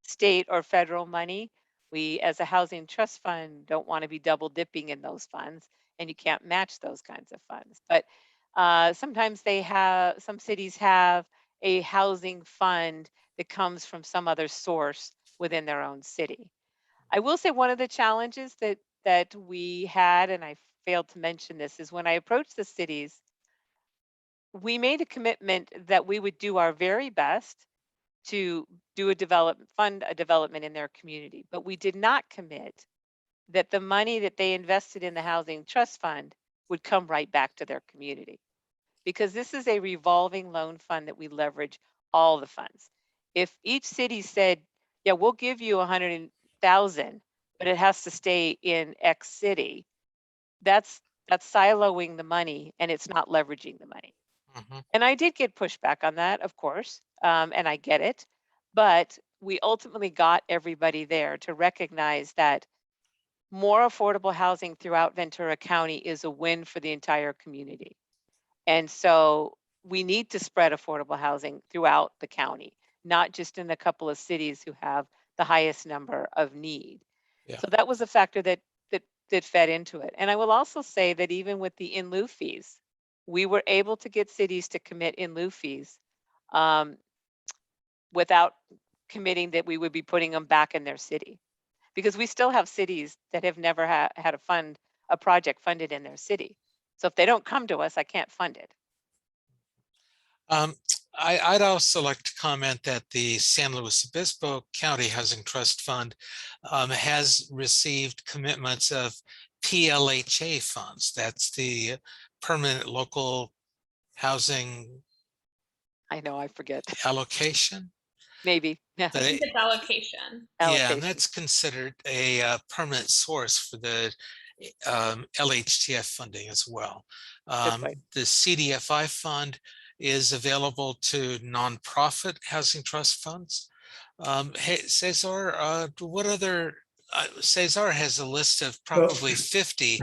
state or federal money. We, as a housing trust fund, don't want to be double dipping in those funds, and you can't match those kinds of funds. But sometimes some cities have a housing fund that comes from some other source within their own city. I will say one of the challenges that we had, and I failed to mention this, is when I approached the cities, we made a commitment that we would do our very best to do a development in their community, but we did not commit that the money that they invested in the housing trust fund would come right back to their community, because this is a revolving loan fund that we leverage all the funds. If each city said, yeah, we'll give you 100,000, but it has to stay in X city, that's siloing the money, and it's not leveraging the money. And I did get pushback on that, of course, and I get it, but we ultimately got everybody there to recognize that more affordable housing throughout Ventura County is a win for the entire community. And so we need to spread affordable housing throughout the county, not just in a couple of cities who have the highest number of need. Yeah. So that was a factor that fed into it. And I will also say that even with the in lieu fees, we were able to get cities to commit in lieu fees without committing that we would be putting them back in their city, because we still have cities that have never had a project funded in their city. So if they don't come to us, I can't fund it. I'd also like to comment that the San Luis Obispo County Housing Trust Fund has received commitments of PLHA funds. That's the Permanent Local Housing. I know, I forget. Allocation? Maybe. Yeah. I think it's allocation. Yeah, and that's considered a permanent source for the LHTF funding as well. The CDFI fund is available to nonprofit housing trust funds. Hey, Cesar, what other? Cesar has a list of probably 50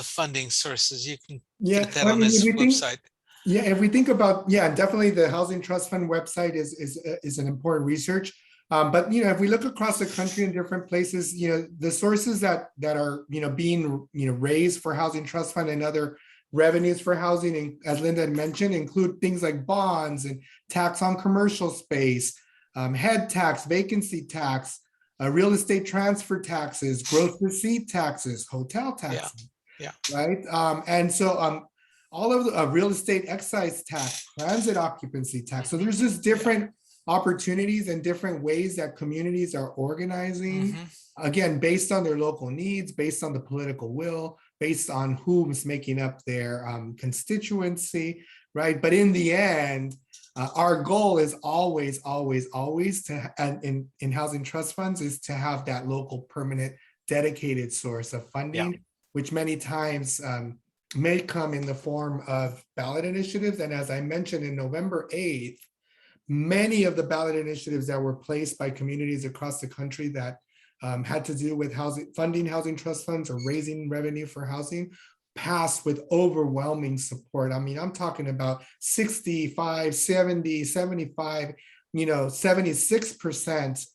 funding sources. You can get that on his website. Yeah, if we think about, definitely the Housing Trust Fund website is an important research. But if we look across the country in different places, the sources that are being raised for Housing Trust Fund and other revenues for housing, and as Linda had mentioned, include things like bonds and tax on commercial space, head tax, vacancy tax, real estate transfer taxes, gross receipt taxes, hotel taxes. Yeah. Right. And so all of the real estate excise tax, transit occupancy tax. So there's just different opportunities and different ways that communities are organizing, again, based on their local needs, based on the political will, based on who's making up their constituency, right? But in the end, our goal is always to, and in housing trust funds, is to have that local permanent dedicated source of funding, which many times may come in the form of ballot initiatives. And as I mentioned, in November 8th, many of the ballot initiatives that were placed by communities across the country that had to do with housing, funding housing trust funds or raising revenue for housing, passed with overwhelming support. I mean, I'm talking about 65, 70, 75, 76%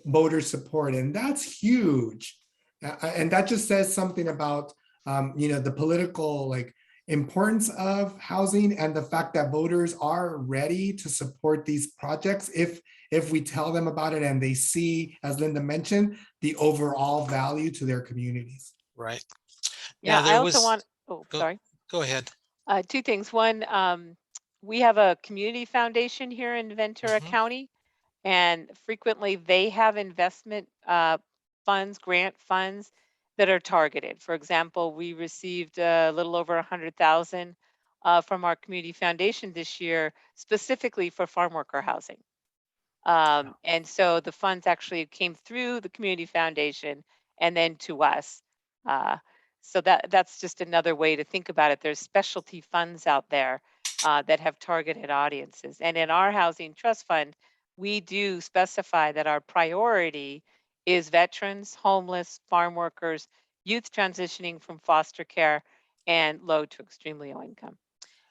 voter support. And that's huge. And that just says something about, the political importance of housing and the fact that voters are ready to support these projects if we tell them about it and they see, as Linda mentioned, the overall value to their communities. Right. Yeah, Now I there also was, want, oh, go, sorry. go ahead. Two things. One, we have a community foundation here in Ventura Mhm. County, and frequently they have investment funds, grant funds that are targeted. For example, we received a little over 100,000 from our community foundation this year, specifically for farm worker housing. And so the funds actually came through the community foundation and then to us. So that's just another way to think about it. There's specialty funds out there that have targeted audiences. And in our housing trust fund, we do specify that our priority is veterans, homeless, farm workers, youth transitioning from foster care, and low to extremely low income.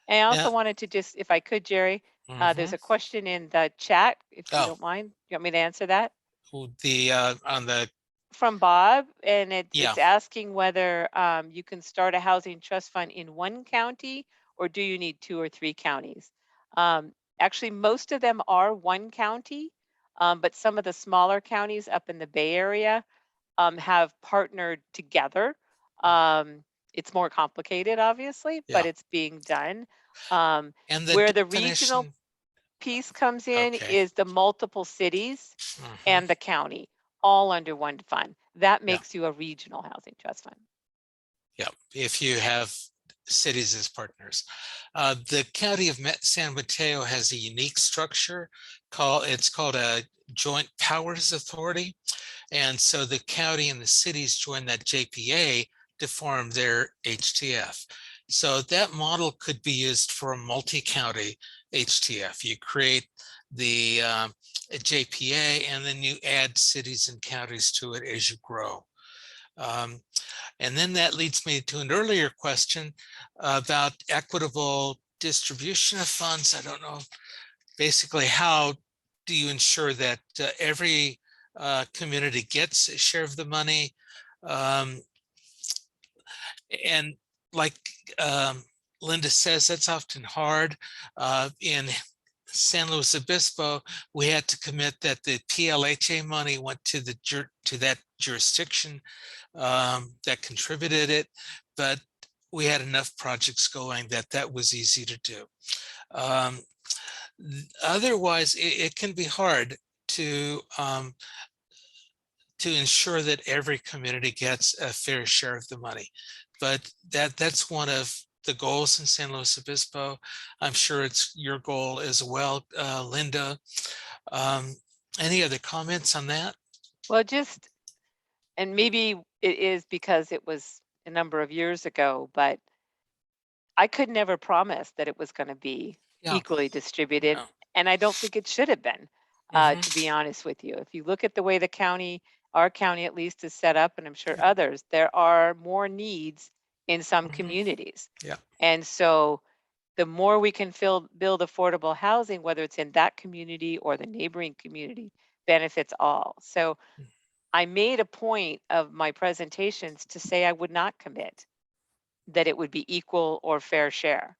And I also Yeah. wanted to just, if I could, Jerry, there's Mhm. a question in the chat, if you Oh, don't mind. You want me to answer that? the on the, From Bob, and yeah. it's asking whether you can start a housing trust fund in one county, or do you need 2 or 3 counties? Actually, most of them are one county, but some of the smaller counties up in the Bay Area have partnered together. It's more complicated, obviously, but Yeah. it's being done. Um, And the where the regional definition, piece comes in okay. is the multiple cities Mhm. and the county, all under one fund. That Yeah. makes you a regional housing trust fund. Yeah, if you have cities as partners. The county of San Mateo has a unique structure it's called a joint powers authority. And so the county and the cities join that JPA to form their HTF. So that model could be used for a multi-county HTF. You create the JPA and then you add cities and counties to it as you grow. And then that leads me to an earlier question about equitable distribution of funds. I don't know, basically, how do you ensure that every community gets a share of the money? And like Linda says, that's often hard. In San Luis Obispo, we had to commit that the PLHA money went to that jurisdiction that contributed it, but we had enough projects going that was easy to do. Otherwise, it can be hard to ensure that every community gets a fair share of the money. But that's one of the goals in San Luis Obispo. I'm sure it's your goal as well, Linda. Any other comments on that? Well, and maybe it is because it was a number of years ago, but I could never promise that it was going to be Yeah. equally distributed. No. And I don't think it should have been, to be honest with you. If you look at the way our county at least is set up, and I'm sure others, there are more needs in some communities. Yeah. And so the more we can build affordable housing, whether it's in that community or the neighboring community, benefits all. So I made a point of my presentations to say I would not commit that it would be equal or fair share.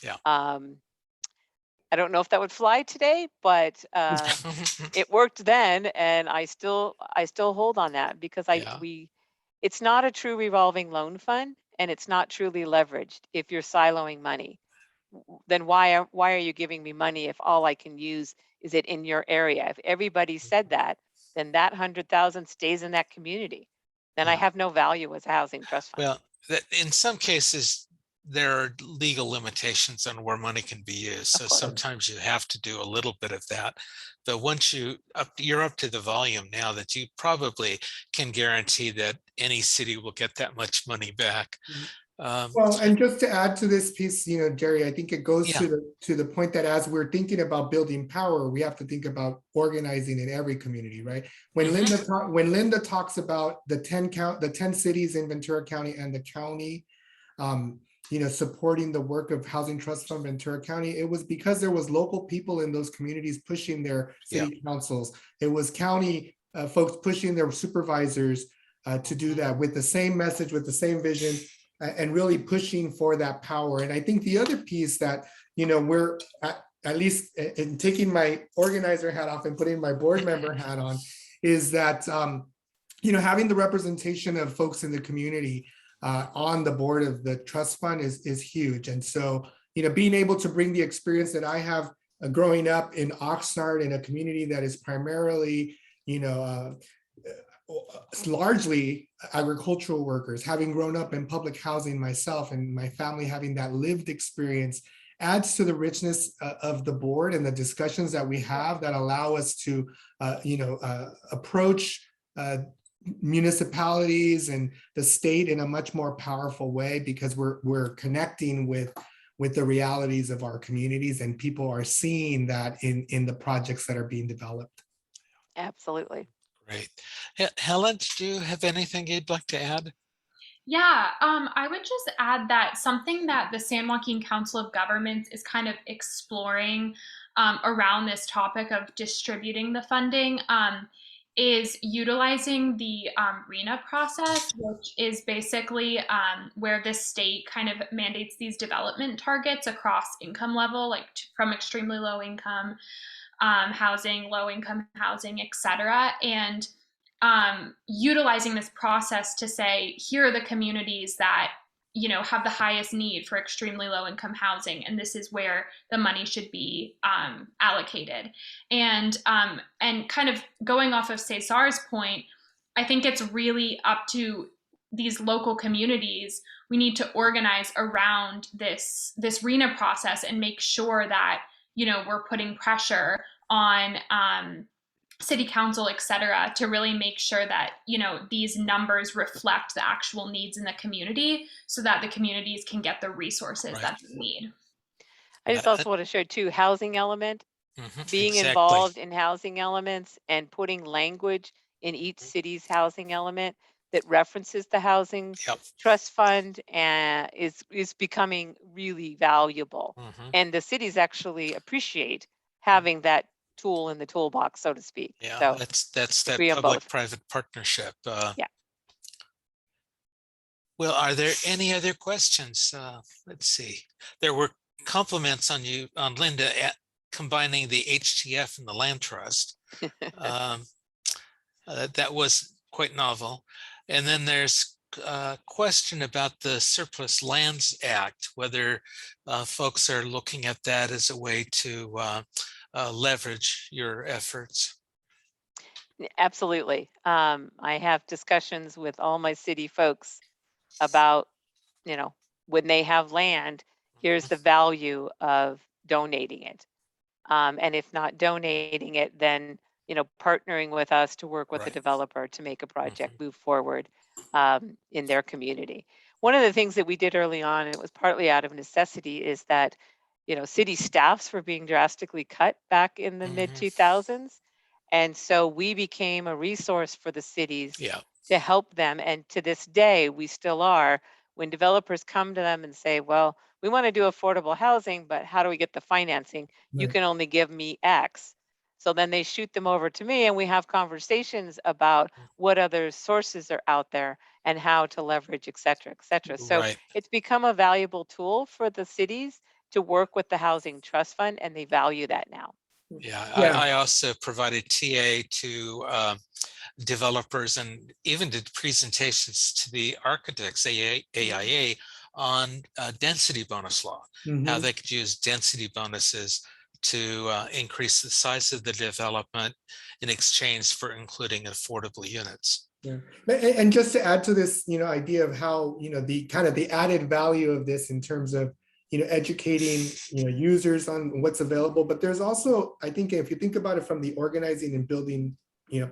Yeah. I don't know if that would fly today, but it worked then, and I still hold on that because it's not a true revolving loan fund, and it's not truly leveraged. If you're siloing money, then why are you giving me money if all I can use is it in your area? If everybody said that, then that 100,000 stays in that community. Then I have no value as a housing trust fund. Well, in some cases, there are legal limitations on where money can be used. So sometimes you have to do a little bit of that. But once you're up to the volume now that you probably can guarantee that any city will get that much money back. Well, and just to add to this piece, Jerry, I think it goes to the point that as we're thinking about building power, we have to think about organizing in every community, right? When Linda talks about the 10 cities in Ventura County and the county, supporting the work of Housing Trust Fund Ventura County, it was because there was local people in those communities pushing their city councils. It was county folks pushing their supervisors to do that with the same message, with the same vision, and really pushing for that power. And I think the other piece that, we're at least in taking my organizer hat off and putting my board member hat on, is that, having the representation of folks in the community on the board of the trust fund is huge. And so, being able to bring the experience that I have growing up in Oxnard, in a community that is primarily, largely agricultural workers, having grown up in public housing myself and my family having that lived experience, adds to the richness of the board and the discussions that we have that allow us to, approach municipalities and the state in a much more powerful way, because we're connecting with the realities of our communities, and people are seeing that in the projects that are being developed. Absolutely. Great. Helen, do you have anything you'd like to add? Yeah, I would just add that something that the San Joaquin Council of Governments is kind of exploring around this topic of distributing the funding is utilizing the RENA process, which is basically where the state kind of mandates these development targets across income level, like from extremely low income housing, low income housing, et cetera. And utilizing this process to say, here are the communities that have the highest need for extremely low income housing, and this is where the money should be allocated. And kind of going off of Cesar's point, I think it's really up to these local communities. We need to organize around this RENA process and make sure that we're putting pressure on city council, et cetera, to really make sure that, these numbers reflect the actual needs in the community so that the communities can get the resources that they need. I just also want to share too, housing element, being Exactly. involved in housing elements and putting language in each city's housing element that references the housing trust fund and is becoming really valuable. And the cities actually appreciate having that tool in the toolbox, so to speak. Yeah, so that's that public-private partnership. Yeah. Well, are there any other questions? Let's see. There were compliments on you, on Linda, at combining the HTF and the land trust. That was quite novel. And then there's a question about the Surplus Lands Act, whether folks are looking at that as a way to leverage your efforts. Absolutely. I have discussions with all my city folks about, when they have land, here's the value of donating it. And if not donating it, then, partnering with us to work with the developer to make a project move forward in their community. One of the things that we did early on, and it was partly out of necessity, is that city staffs were being drastically cut back in the mid 2000s. And so we became a resource for the cities to help them. And to this day, we still are. When developers come to them and say, well, we want to do affordable housing, but how do we get the financing? You can only give me X. So then they shoot them over to me and we have conversations about what other sources are out there and how to leverage, et cetera, et cetera. So it's become a valuable tool for the cities to work with the Housing Trust Fund, and they value that now. Yeah. I also provided TA to developers and even did presentations to the architects, AIA, on density bonus law, how they could use density bonuses to increase the size of the development in exchange for including affordable units. Yeah. And just to add to this, idea of how, the kind of the added value of this in terms of, educating, users on what's available. But there's also, I think, if you think about it from the organizing and building,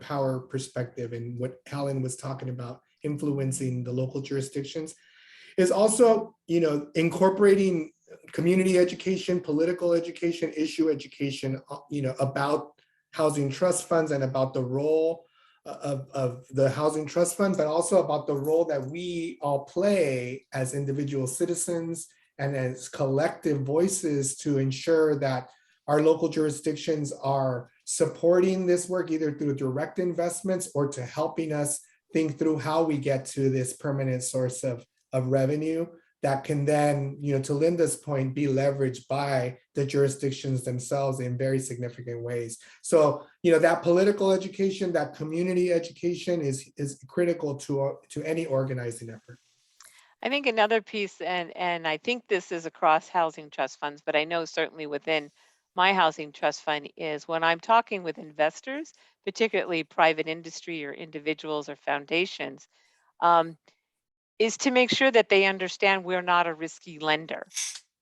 power perspective, and what Helen was talking about, influencing the local jurisdictions, is also, incorporating community education, political education, issue education, about housing trust funds and about the role of the Housing Trust Fund, but also about the role that we all play as individual citizens and as collective voices to ensure that our local jurisdictions are supporting this work either through direct investments or to helping us think through how we get to this permanent source of revenue that can then, to Linda's point, be leveraged by the jurisdictions themselves in very significant ways. So, that political education, that community education is critical to any organizing effort. I think another piece, and I think this is across housing trust funds, but I know certainly within my housing trust fund, is when I'm talking with investors, particularly private industry or individuals or foundations, is to make sure that they understand we're not a risky lender,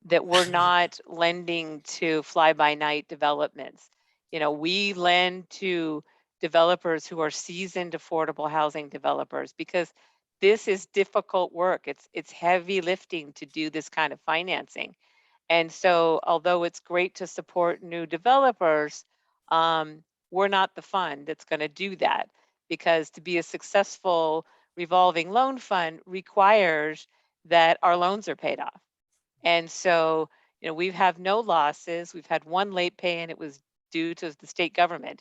that we're not lending to fly-by-night developments. We lend to developers who are seasoned affordable housing developers, because this is difficult work. It's heavy lifting to do this kind of financing. And so although it's great to support new developers, we're not the fund that's going to do that, because to be a successful revolving loan fund requires that our loans are paid off. And so, we have no losses. We've had one late pay, and it was due to the state government.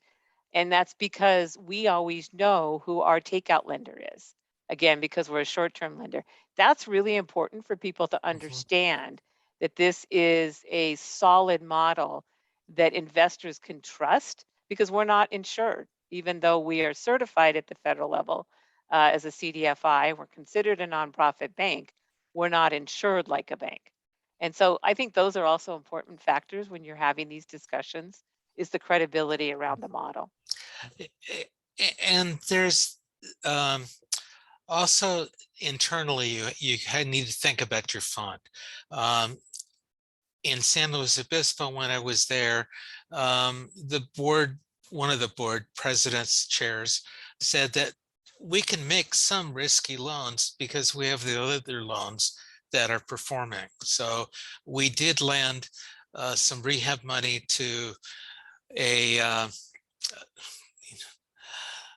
And that's because we always know who our takeout lender is. Again, because we're a short-term lender. That's really important for people to understand that this is a solid model that investors can trust, because we're not insured, even though we are certified at the federal level as a CDFI, we're considered a nonprofit bank. We're not insured like a bank. And so I think those are also important factors when you're having these discussions, is the credibility around the model. And there's also internally, you need to think about your fund. In San Luis Obispo, when I was there, the board, one of the board presidents, chairs, said that we can make some risky loans because we have the other loans that are performing. So we did lend some rehab money to a, I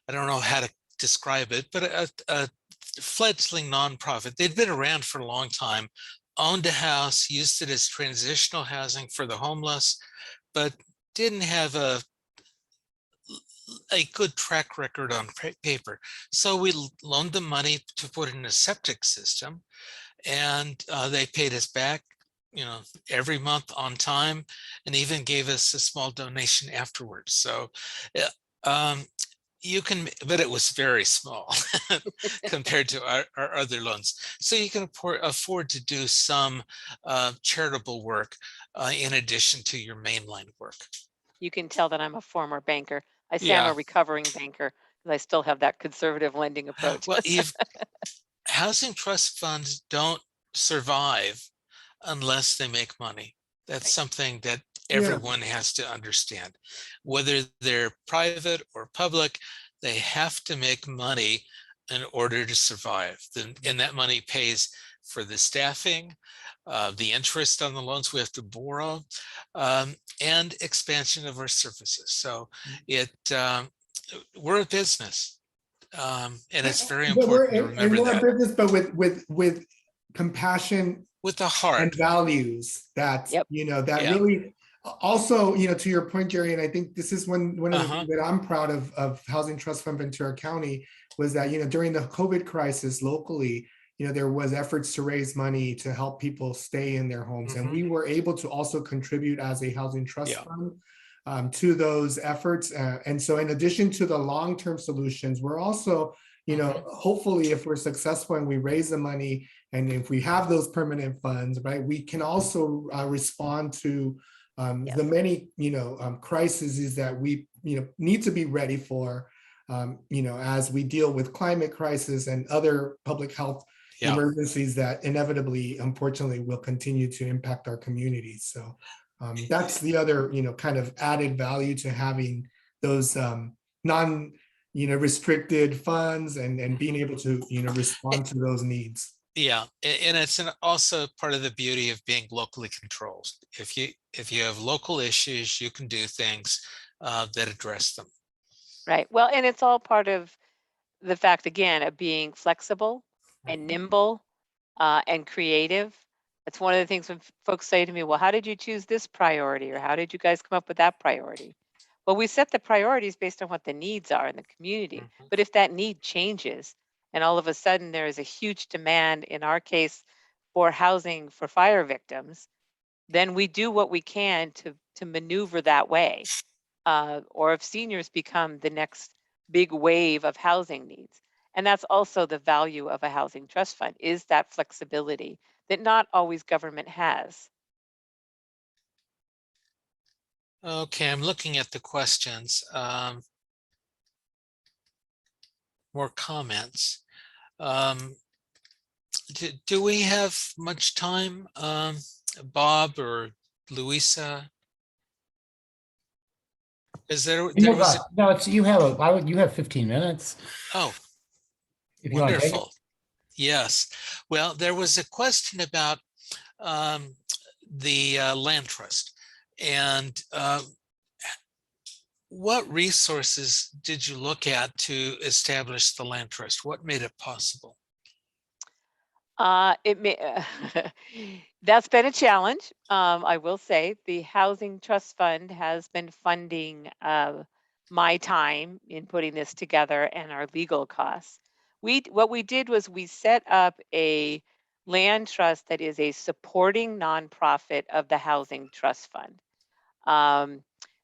don't know how to describe it, but a fledgling nonprofit. They'd been around for a long time, owned a house, used it as transitional housing for the homeless, but didn't have a good track record on paper. So we loaned them money to put in a septic system, and they paid us back, every month on time, and even gave us a small donation afterwards. So you can, but it was very small compared to our other loans. So you can afford to do some charitable work in addition to your mainline work. You can tell that I'm a former banker. I say I'm Yeah. a recovering banker, because I still have that conservative lending approach. Well, housing trust funds don't survive unless they make money. That's Right. something that everyone has to understand. Whether they're private or public, they have to make money in order to survive. And that money pays for the staffing, the interest on the loans we have to borrow, and expansion of our services. So we're a business. And it's very important to remember we're that. a business, but with compassion, with the heart and values that, Yep. that really also, to your point, Jerry, and I think this is one of the things that I'm proud of Housing Trust Fund Ventura County, was that, during the COVID crisis locally, there was efforts to raise money to help people stay in their homes. And we were able to also contribute as a housing trust fund to those efforts. And so in addition to the long-term solutions, we're also, hopefully if we're successful and we raise the money, and if we have those permanent funds, right, we can also respond to the many, crises that we, need to be ready for, as we deal with climate crisis and other public health emergencies that inevitably, unfortunately, will continue to impact our communities. So that's the other, kind of added value to having those non, restricted funds and being able to, respond to those needs. Yeah, and it's also part of the beauty of being locally controlled. If you have local issues, you can do things that address them. Right. Well, and it's all part of the fact, again, of being flexible and nimble and creative. That's one of the things when folks say to me, well, how did you choose this priority? Or how did you guys come up with that priority? Well, we set the priorities based on what the needs are in the community. But if that need changes and all of a sudden there is a huge demand, in our case, for housing for fire victims, then we do what we can to maneuver that way. Or if seniors become the next big wave of housing needs. And that's also the value of a housing trust fund, is that flexibility that not always government has. Okay, I'm looking at the questions. More comments. Do we have much time, Bob or Louisa? Is there was a, No, it's you have 15 minutes. oh, If you want to take it. wonderful. Yes. Well, there was a question about the land trust, and what resources did you look at to establish the land trust? What made it possible? That's been a challenge. I will say the Housing Trust Fund has been funding my time in putting this together and our legal costs. What we did was we set up a land trust that is a supporting nonprofit of the Housing Trust Fund.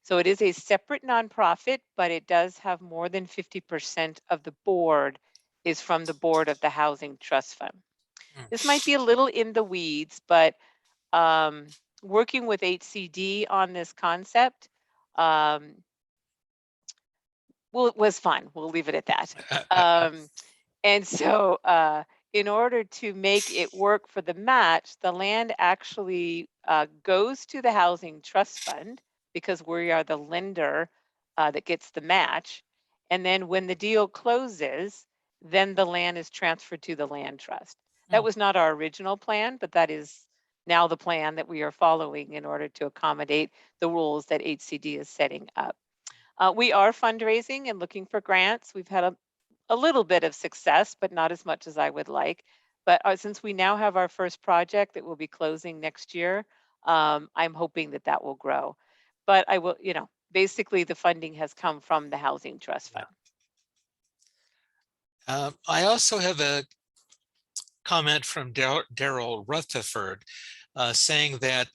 So it is a separate nonprofit, but it does have more than 50% of the board is from the board of the Housing Trust Fund. This might be a little in the weeds, but working with HCD on this concept was fun. We'll leave it at that. And so in order to make it work for the match, the land actually goes to the Housing Trust Fund because we are the lender that gets the match. And then when the deal closes, then the land is transferred to the land trust. That was not our original plan, but that is now the plan that we are following in order to accommodate the rules that HCD is setting up. We are fundraising and looking for grants. We've had a little bit of success, but not as much as I would like. But since we now have our first project that will be closing next year, I'm hoping that that will grow. But I will, basically the funding has come from the Housing Trust Fund. I also have a comment from Daryl Rutherford saying that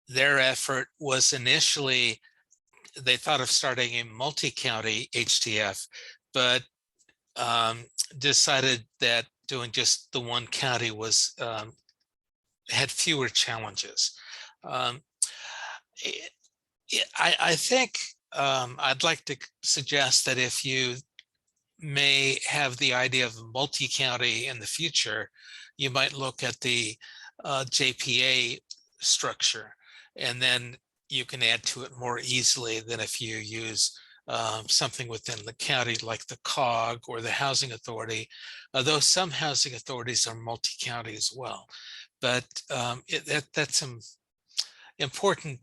their effort was initially, they thought of starting a multi-county HTF, but decided that doing just the one county was had fewer challenges. I think I'd like to suggest that if you may have the idea of multi-county in the future, you might look at the JPA structure, and then you can add to it more easily than if you use something within the county like the COG or the Housing Authority, although some housing authorities are multi-county as well. But that's important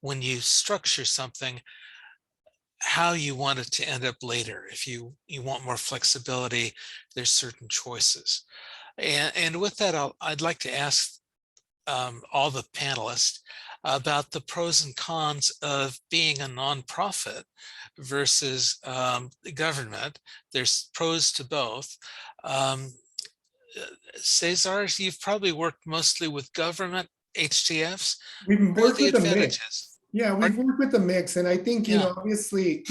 when you structure something, how you want it to end up later. If you want more flexibility, there's certain choices. And with that, I'd like to ask all the panelists about the pros and cons of being a nonprofit versus the government. There's pros to both. Cesar, you've probably worked mostly with government HTFs. We've worked with a mix. Advantages? Yeah, we've worked with a mix. And I think, obviously,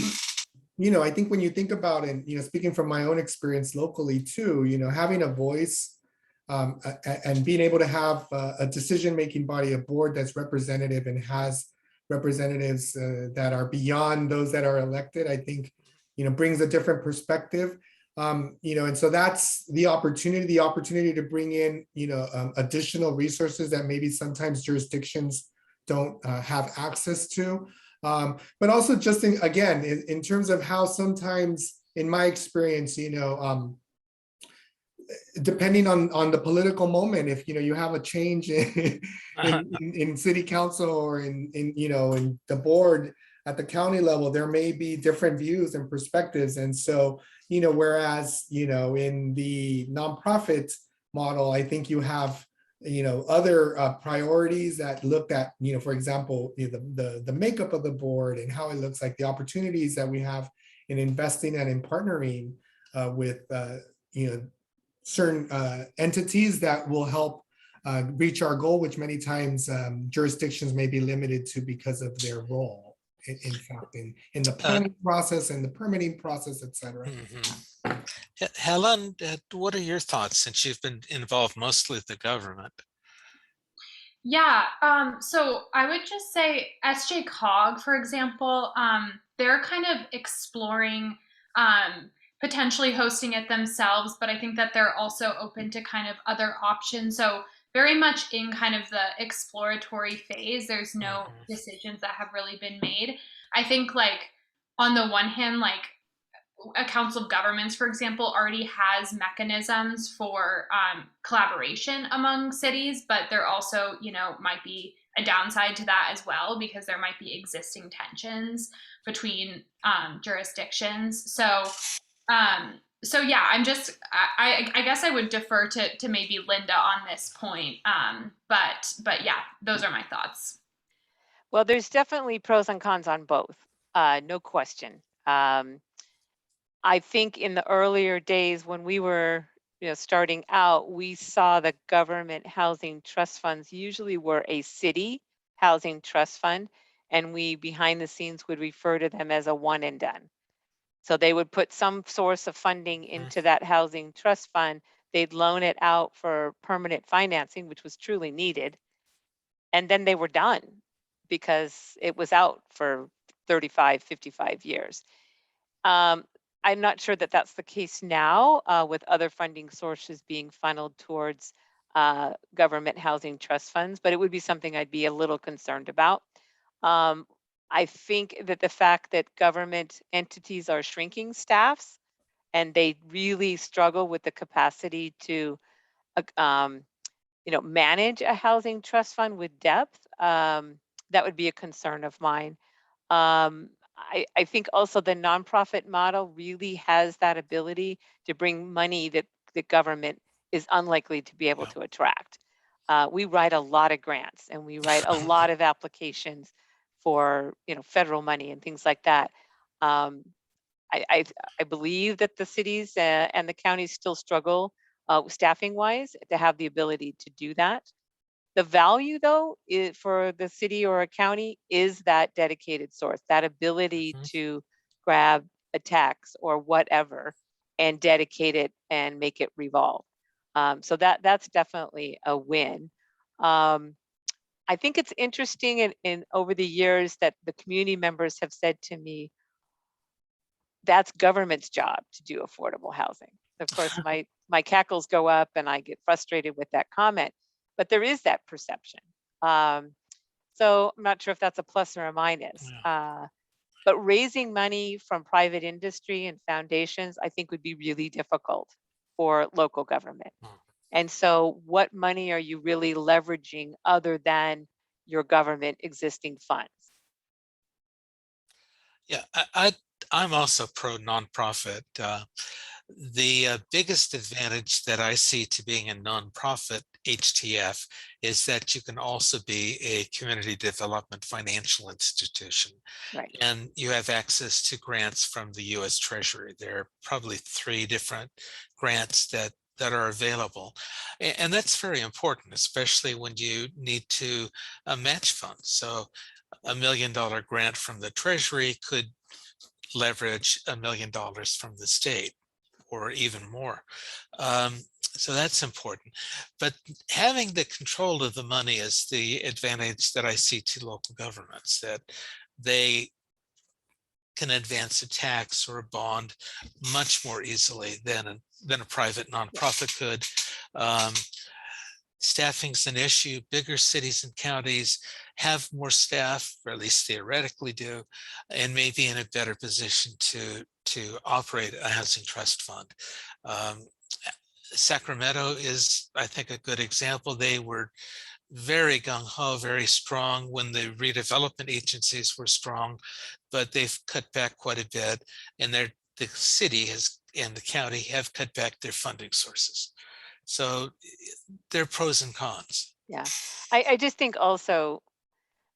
I think when you think about it, speaking from my own experience locally too, having a voice and being able to have a decision-making body, a board that's representative and has representatives that are beyond those that are elected, I think, brings a different perspective. And so that's the opportunity to bring in, additional resources that maybe sometimes jurisdictions don't have access to. But also just in terms of how sometimes, in my experience, depending on the political moment, if you have a change in city council or in the board, at the county level, there may be different views and perspectives. And so, whereas, in the nonprofit model, I think you have, other priorities that looked at, for example, the makeup of the board and how it looks like, the opportunities that we have in investing and in partnering with, certain entities that will help reach our goal, which many times jurisdictions may be limited to because of their role, in fact, in the planning process and the permitting process, et cetera. Helen, what are your thoughts, since you've been involved mostly with the government? Yeah, so I would just say SJCOG, for example, they're kind of exploring potentially hosting it themselves, but I think that they're also open to kind of other options. So very much in kind of the exploratory phase. There's no decisions that have really been made. I think, like, on the one hand, like, a council of governments, for example, already has mechanisms for collaboration among cities, but there also, might be a downside to that as well, because there might be existing tensions between jurisdictions. So yeah, I guess I would defer to maybe Linda on this point. But yeah, those are my thoughts. Well, there's definitely pros and cons on both, no question. I think in the earlier days when we were, starting out, we saw the government housing trust funds usually were a city housing trust fund, and we behind the scenes would refer to them as a one and done. So they would put some source of funding into that housing trust fund. They'd loan it out for permanent financing, which was truly needed. And then they were done because it was out for 35, 55 years. I'm not sure that that's the case now, with other funding sources being funneled towards government housing trust funds, but it would be something I'd be a little concerned about. I think that the fact that government entities are shrinking staffs and they really struggle with the capacity to manage a housing trust fund with depth, that would be a concern of mine. I think also the nonprofit model really has that ability to bring money that the government is unlikely to be able to attract. We write a lot of grants and we write a lot of applications for federal money and things like that. I believe that the cities and the counties still struggle staffing wise to have the ability to do that. The value, though, for the city or a county is that dedicated source, that ability to grab a tax or whatever and dedicate it and make it revolve. So that's definitely a win. I think it's interesting in over the years that the community members have said to me, that's government's job to do affordable housing. Of course, my cackles go up and I get frustrated with that comment. But there is that perception. So I'm not sure if that's a plus or a minus. But raising money from private industry and foundations, I think would be really difficult for local government. And so what money are you really leveraging other than your government existing funds? Yeah, I'm also pro nonprofit. The biggest advantage that I see to being a nonprofit HTF is that you can also be a community development financial institution. Right. And you have access to grants from the US Treasury. There are probably 3 different grants that are available. And that's very important, especially when you need to match funds. So $1 million grant from the Treasury could leverage $1 million from the state, or even more. So that's important. But having the control of the money is the advantage that I see to local governments, that they can advance a tax or a bond much more easily than a private nonprofit could. Staffing's an issue. Bigger cities and counties have more staff, or at least theoretically do, and may be in a better position to operate a housing trust fund. Sacramento is, I think, a good example. They were very gung-ho, very strong when the redevelopment agencies were strong, but they've cut back quite a bit, and the city has and the county have cut back their funding sources. So there are pros and cons. Yeah. I just think also,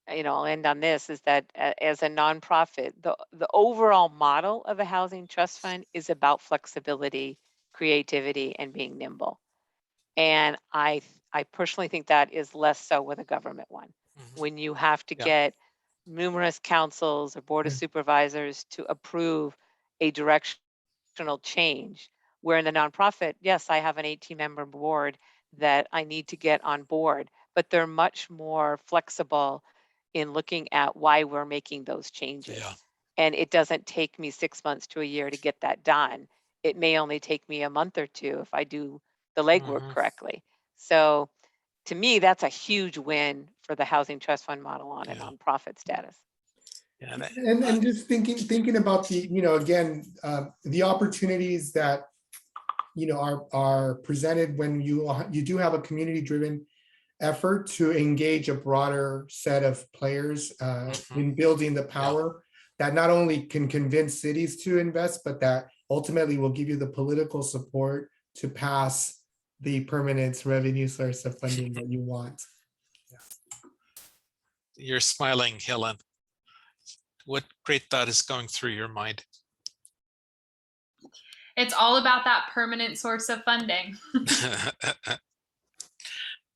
I'll end on this, is that as a nonprofit, the overall model of a housing trust fund is about flexibility, creativity, and being nimble. And I personally think that is less so with a government one. When you have to Yeah. get numerous councils or board of supervisors to approve a directional change, where in the nonprofit, yes, I have an 18-member board that I need to get on board, but they're much more flexible in looking at why we're making those changes. Yeah. And it doesn't take me 6 months to a year to get that done. It may only take me a month or two if I do the legwork correctly. So to me, that's a huge win for the housing trust fund model on a nonprofit status. Yeah, And just thinking about the, again, the opportunities that, are presented when you do have a community-driven effort to engage a broader set of players in building the power that not only can convince cities to invest, but that ultimately will give you the political support to pass the permanent revenue source of funding that you want. You're smiling, Helen. What great thought is going through your mind? It's all about that permanent source of funding.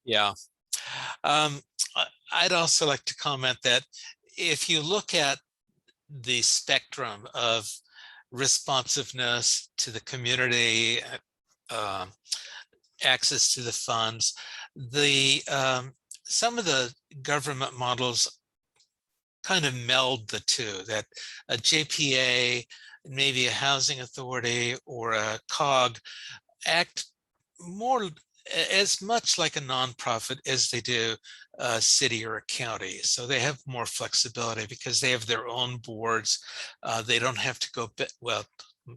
Yeah. I'd also like to comment that if you look at the spectrum of responsiveness to the community, access to the funds, some of the government models kind of meld the two, that a JPA, maybe a housing authority or a COG act more as much like a nonprofit as they do a city or a county. So they have more flexibility because they have their own boards. They don't have to go, well,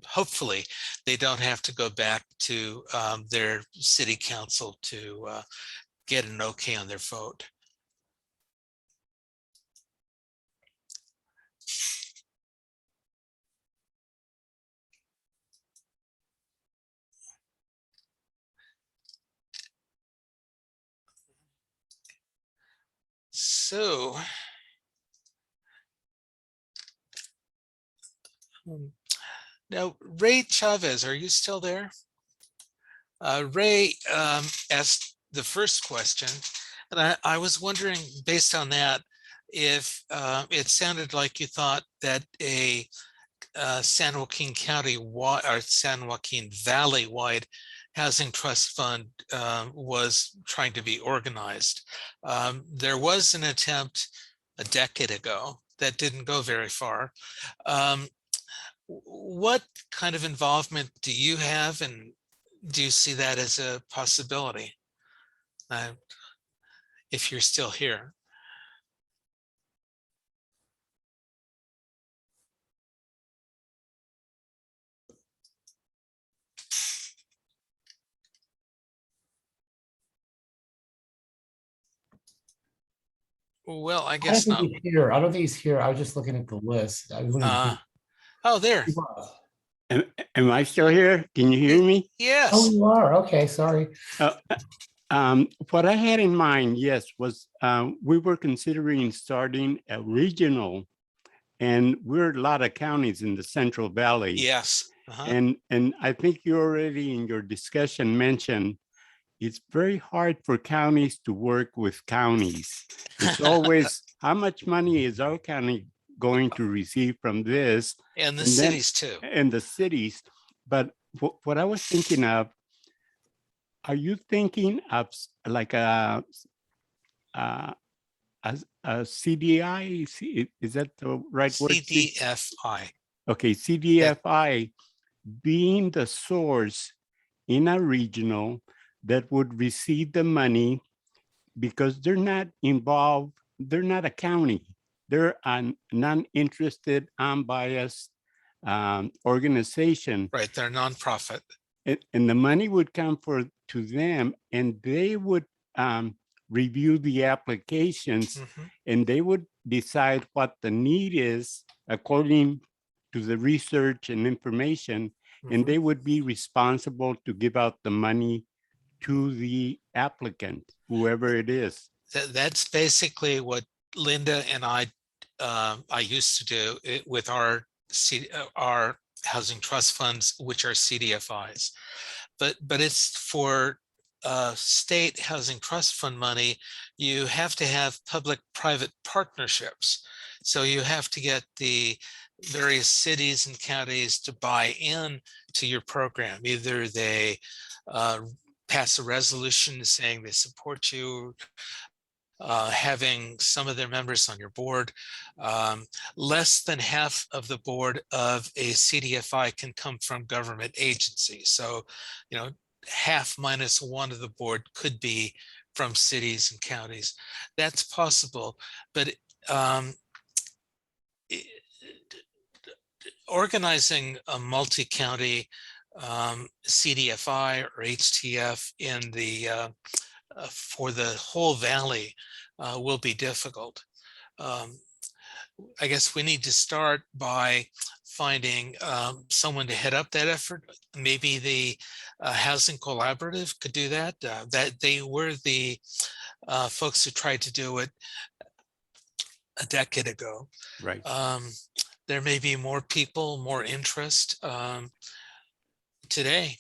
hopefully they don't have to go back to their city council to get an okay on their vote. So now, Ray Chavez, are you still there? Ray asked the first question, and I was wondering, based on that, if it sounded like you thought that a San Joaquin County or San Joaquin Valley wide housing trust fund was trying to be organized. There was an attempt a decade ago that didn't go very far. What kind of involvement do you have, and do you see that as a possibility? If you're still here. Well, I I don't guess think not. he's here. I don't think he's here. I was just looking at the list. Oh, there. Am I still here? Can you hear me? Yes. Oh, you are. Okay, sorry. What I had in mind, yes, was we were considering starting a regional, and we're a lot of counties in the Central Valley. Yes. And I think you already in your discussion mentioned it's very hard for counties to work with counties. It's always how much money is our county going to receive from this? And the cities too. And the cities. But what I was thinking of, are you thinking of like a CDI? Is that the right word? CDFI. Okay, CDFI being the source in a regional that would receive the money, because they're not involved, they're not a county. They're a non-interested, unbiased organization. Right, they're a nonprofit. And the money would come to them, and they would review the applications, Mhm. and they would decide what the need is according to the research and information, and Mhm. they would be responsible to give out the money to the applicant, whoever it is. That's basically what Linda and I used to do with our housing trust funds, which are CDFIs. But it's for state housing trust fund money. You have to have public-private partnerships. So you have to get the various cities and counties to buy in to your program. Either they pass a resolution saying they support you, having some of their members on your board. Less than half of the board of a CDFI can come from government agencies. So, half minus one of the board could be from cities and counties. That's possible, but organizing a multi-county CDFI or HTF in the for the whole valley will be difficult. I guess we need to start by finding someone to head up that effort. Maybe the Housing Collaborative could do that. That they were the folks who tried to do it a decade ago. Right. There may be more people, more interest today.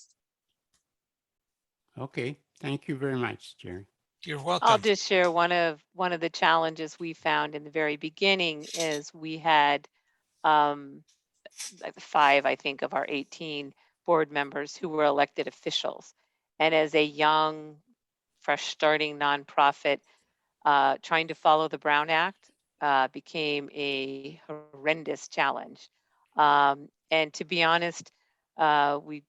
Okay. Thank you very much, Jerry. You're I'll welcome. just share one of the challenges we found in the very beginning is we had like 5, I think, of our 18 board members who were elected officials. And as a young, fresh starting nonprofit, trying to follow the Brown Act became a horrendous challenge. And to be honest, we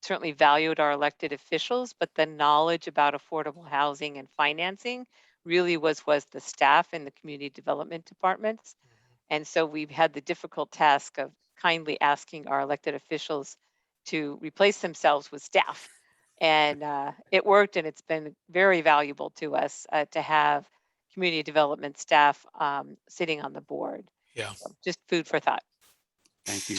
certainly valued our elected officials, but the knowledge about affordable housing and financing really was the staff in the community development departments. And so we've had the difficult task of kindly asking our elected officials to replace themselves with staff. And it worked, and it's been very valuable to us to have community development staff sitting on the board. Yeah. So just food for thought. Thank you.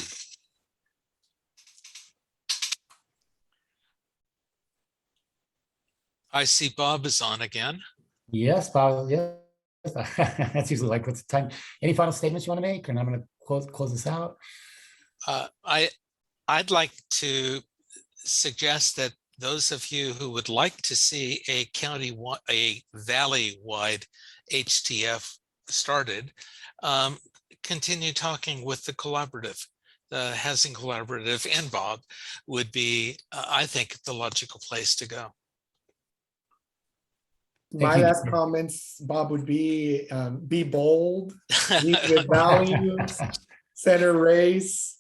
I see Bob is on again. Yes, Bob, yes. That's usually like what's the time. Any final statements you want to make? And I'm going to close this out. I'd like to suggest that those of you who would like to see a valley-wide HTF started, continue talking with the collaborative. The Housing Collaborative and Bob would be, I think, the logical place to go. My you. last comments, Bob, would be bold, lead with values, center race,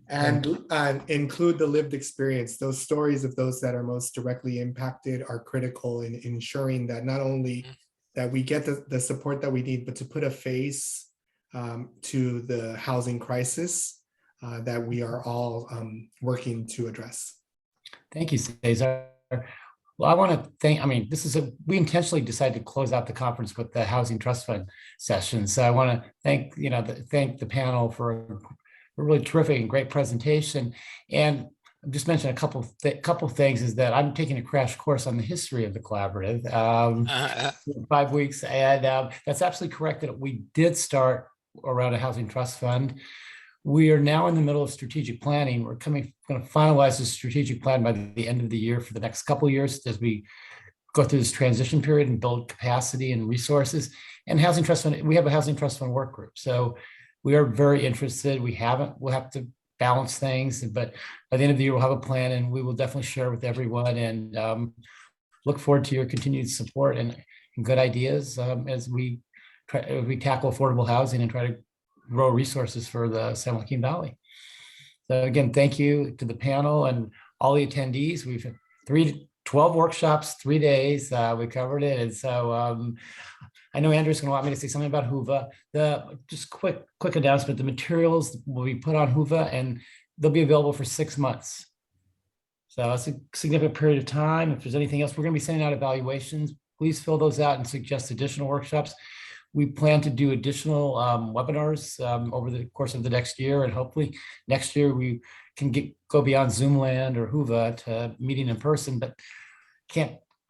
and include the lived experience. Those stories of those that are most directly impacted are critical in ensuring that not only that we get the support that we need, but to put a face to the housing crisis that we are all working to address. Thank you, Cesar. Well, I want to thank, we intentionally decided to close out the conference with the Housing Trust Fund session. So I want to thank, thank the panel for a really terrific and great presentation. And just mention a couple things is that I'm taking a crash course on the history of the collaborative, 5 weeks. And that's absolutely correct that we did start around a housing trust fund. We are now in the middle of strategic planning. We're going to finalize the strategic plan by the end of the year for the next couple of years as we go through this transition period and build capacity and resources. And housing trust fund, we have a housing trust fund work group. So we are very interested. We'll have to balance things, but by the end of the year, we'll have a plan and we will definitely share with everyone and look forward to your continued support and good ideas as we tackle affordable housing and try to grow resources for the San Joaquin Valley. So again, thank you to the panel and all the attendees. We've had 12 workshops, 3 days. We covered it. And so I know Andrew's going to want me to say something about HUVA. Just quick announcement, the materials will be put on HUVA and they'll be available for 6 months. So it's a significant period of time. If there's anything else, we're going to be sending out evaluations please fill those out and suggest additional workshops. We plan to do additional webinars over the course of the next year, and hopefully next year we can go beyond Zoom land or Whova to meeting in person, but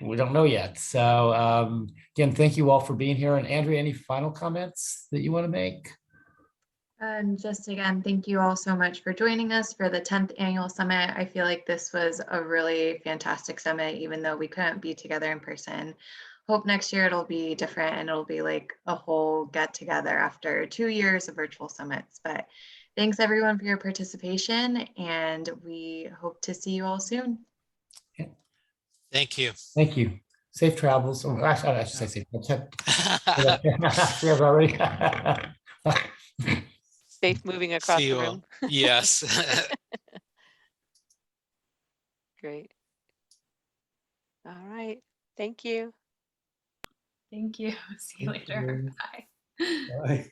we don't know yet. So again, thank you all for being here. And Andrea, any final comments that you want to make? Just again, thank you all so much for joining us for the 10th annual summit. I feel like this was a really fantastic summit, even though we couldn't be together in person. Hope next year it'll be different and it'll be like a whole get together after 2 years of virtual summits. But thanks everyone for your participation, and we hope to see you all soon. Thank you. Thank you. Safe travels. Oh, actually, I should say safe. We have already. Safe moving across See the you all. room. Yes. Great. All right. Thank you. Thank you. See you Thank later. you. Bye. Bye.